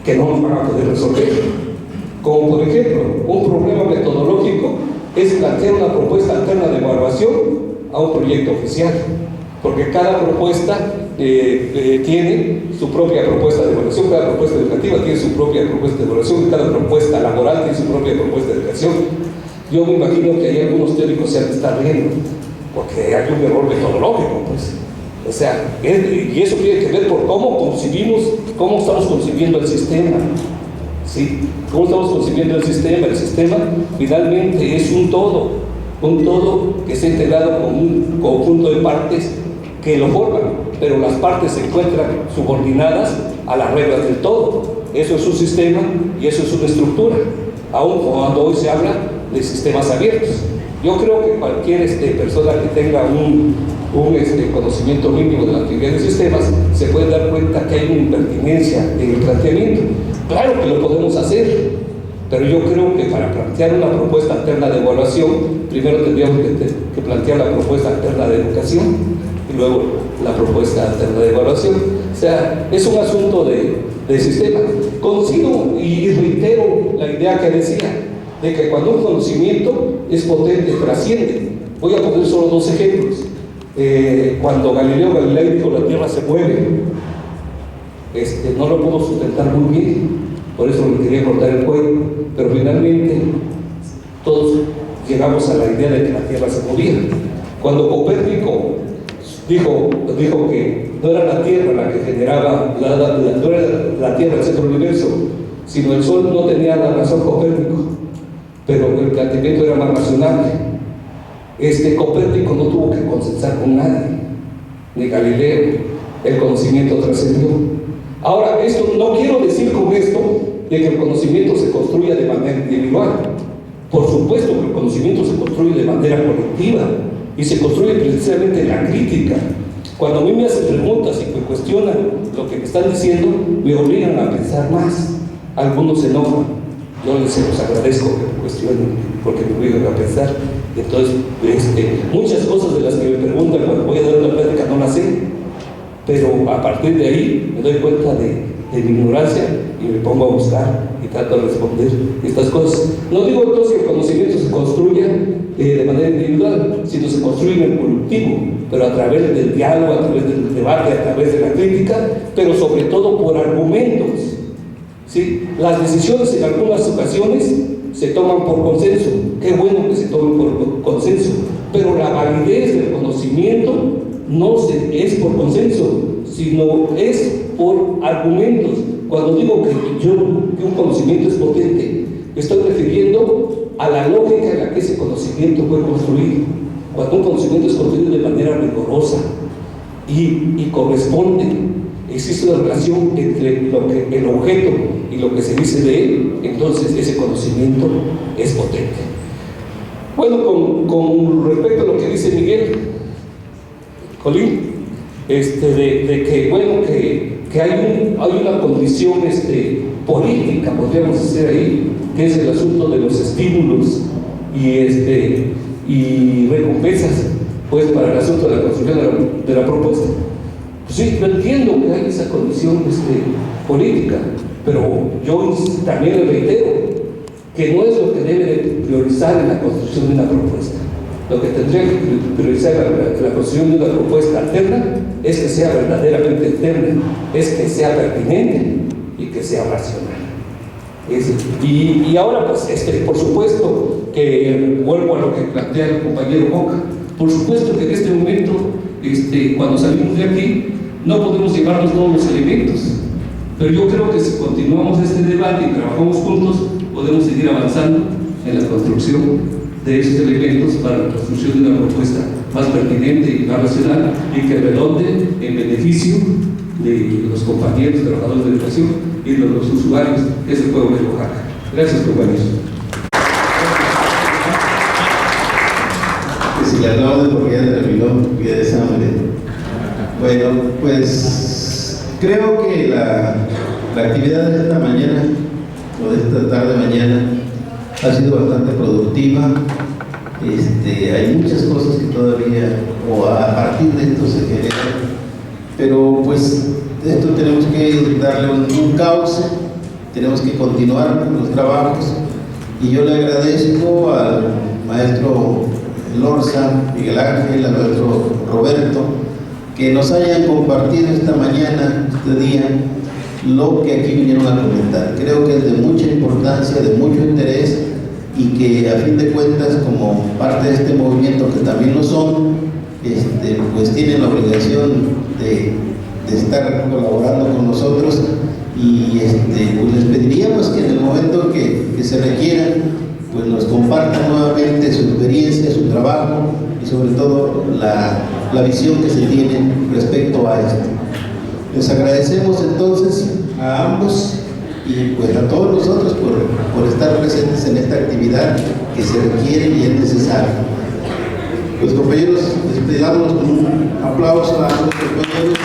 que no nos van a poder resolver. Como por ejemplo, un problema metodológico es plantear una propuesta alterna de evaluación a un proyecto oficial, porque cada propuesta tiene su propia propuesta de evaluación, cada propuesta educativa tiene su propia propuesta de evaluación, cada propuesta laboral tiene su propia propuesta de educación. Yo me imagino que hay algunos teóricos se han de estar riendo, porque hay un error metodológico, pues. O sea, y eso tiene que ver por cómo concibimos, cómo estamos concibiendo el sistema. ¿Sí? ¿Cómo estamos concibiendo el sistema? El sistema finalmente es un todo que está integrado con un conjunto de partes que lo forman, pero las partes se encuentran subordinadas a las reglas del todo. Eso es un sistema y eso es una estructura, aun cuando hoy se habla de sistemas abiertos. Yo creo que cualquier persona que tenga un conocimiento mínimo de la actividad de sistemas se puede dar cuenta que hay una impertinencia en el planteamiento. Claro que lo podemos hacer, pero yo creo que para plantear una propuesta alterna de evaluación, primero tendríamos que plantear la propuesta alterna de educación y luego la propuesta alterna de evaluación. O sea, es un asunto de sistema. Consigo y reitero la idea que decía, de que cuando un conocimiento es potente, trasciende. Voy a poner solo dos ejemplos. Cuando Galileo Galilei dijo la Tierra se mueve, no lo pudo sustentar muy bien, por eso me quería cortar el cuello, pero finalmente todos llegamos a la idea de que la Tierra se movía. Cuando Copérnico dijo que no era la Tierra la que generaba, no era la Tierra el centro del universo, sino el Sol, no tenía la razón Copérnico, pero el planteamiento era más razonable. Copérnico no tuvo que consensar con nadie, ni Galileo, el conocimiento trascendió. Ahora, esto no quiero decir con esto de que el conocimiento se construya de manera individual. Por supuesto que el conocimiento se construye de manera colectiva y se construye precisamente en la crítica. Cuando a mí me hacen preguntas y me cuestionan lo que me están diciendo, me obligan a pensar más. Algunos se enojan, yo les agradezco que me cuestionen porque me obligan a pensar. Entonces, muchas cosas de las que me preguntan cuando voy a dar una plática no las sé, pero a partir de ahí me doy cuenta de mi ignorancia y me pongo a buscar y trato de responder estas cosas. No digo entonces que el conocimiento se construya de manera individual, sino se construye en el colectivo, pero a través del diálogo, a través del debate, a través de la crítica, pero sobre todo por argumentos. ¿Sí? Las decisiones en algunas ocasiones se toman por consenso, qué bueno que se tomen por consenso, pero la validez del conocimiento no es por consenso, sino es por argumentos. Cuando digo que un conocimiento es potente, estoy refiriendo a la lógica en la que ese conocimiento fue construido. Cuando un conocimiento es construido de manera rigorosa y corresponde, existe una relación entre el objeto y lo que se dice de él, entonces ese conocimiento es potente. Bueno, con respecto a lo que dice Miguel Colín, de que bueno, que hay una condición política, podríamos decir ahí, que es el asunto de los estímulos y recompensas, pues para el asunto de la construcción de la propuesta. Pues sí, yo entiendo que hay esa condición política, pero yo también le reitero que no es lo que debe de priorizar en la construcción de una propuesta. Lo que tendría que priorizar la construcción de una propuesta alterna es que sea verdaderamente alterna, es que sea pertinente y que sea racional. Y ahora, pues, por supuesto que vuelvo a lo que plantea el compañero Boca. Por supuesto que en este momento, cuando salimos de aquí, no podemos llevarnos todos los elementos, pero yo creo que si continuamos este debate y trabajamos juntos, podemos seguir avanzando en la construcción de esos elementos para la construcción de una propuesta más pertinente y más racional y que redonde en beneficio de los compañeros, trabajadores de educación y de los usuarios que es el pueblo de Oaxaca. Gracias, compañeros. si le aplauden porque ya terminó, que de esa manera. Bueno, pues creo que la actividad de esta mañana, o de esta tarde mañana, ha sido bastante productiva. Hay muchas cosas que todavía, o a partir de esto se generan, pero pues de esto tenemos que darle un cauce, tenemos que continuar con los trabajos, y yo le agradezco al maestro Lorza, Miguel Ángel, al maestro Roberto, que nos hayan compartido esta mañana, este día, lo que aquí vinieron a comentar. Creo que es de mucha importancia, de mucho interés, y que a fin de cuentas, como parte de este movimiento, que también lo son, pues tienen la obligación de estar colaborando con nosotros, y pues les pediríamos que en el momento que se requiera, pues nos compartan nuevamente su experiencia, su trabajo, y sobre todo la visión que se tiene respecto a esto. Les agradecemos entonces a ambos y pues a todos nosotros por estar presentes en esta actividad que se requiere y es necesaria. Pues compañeros, despidámonos con un aplauso a los compañeros.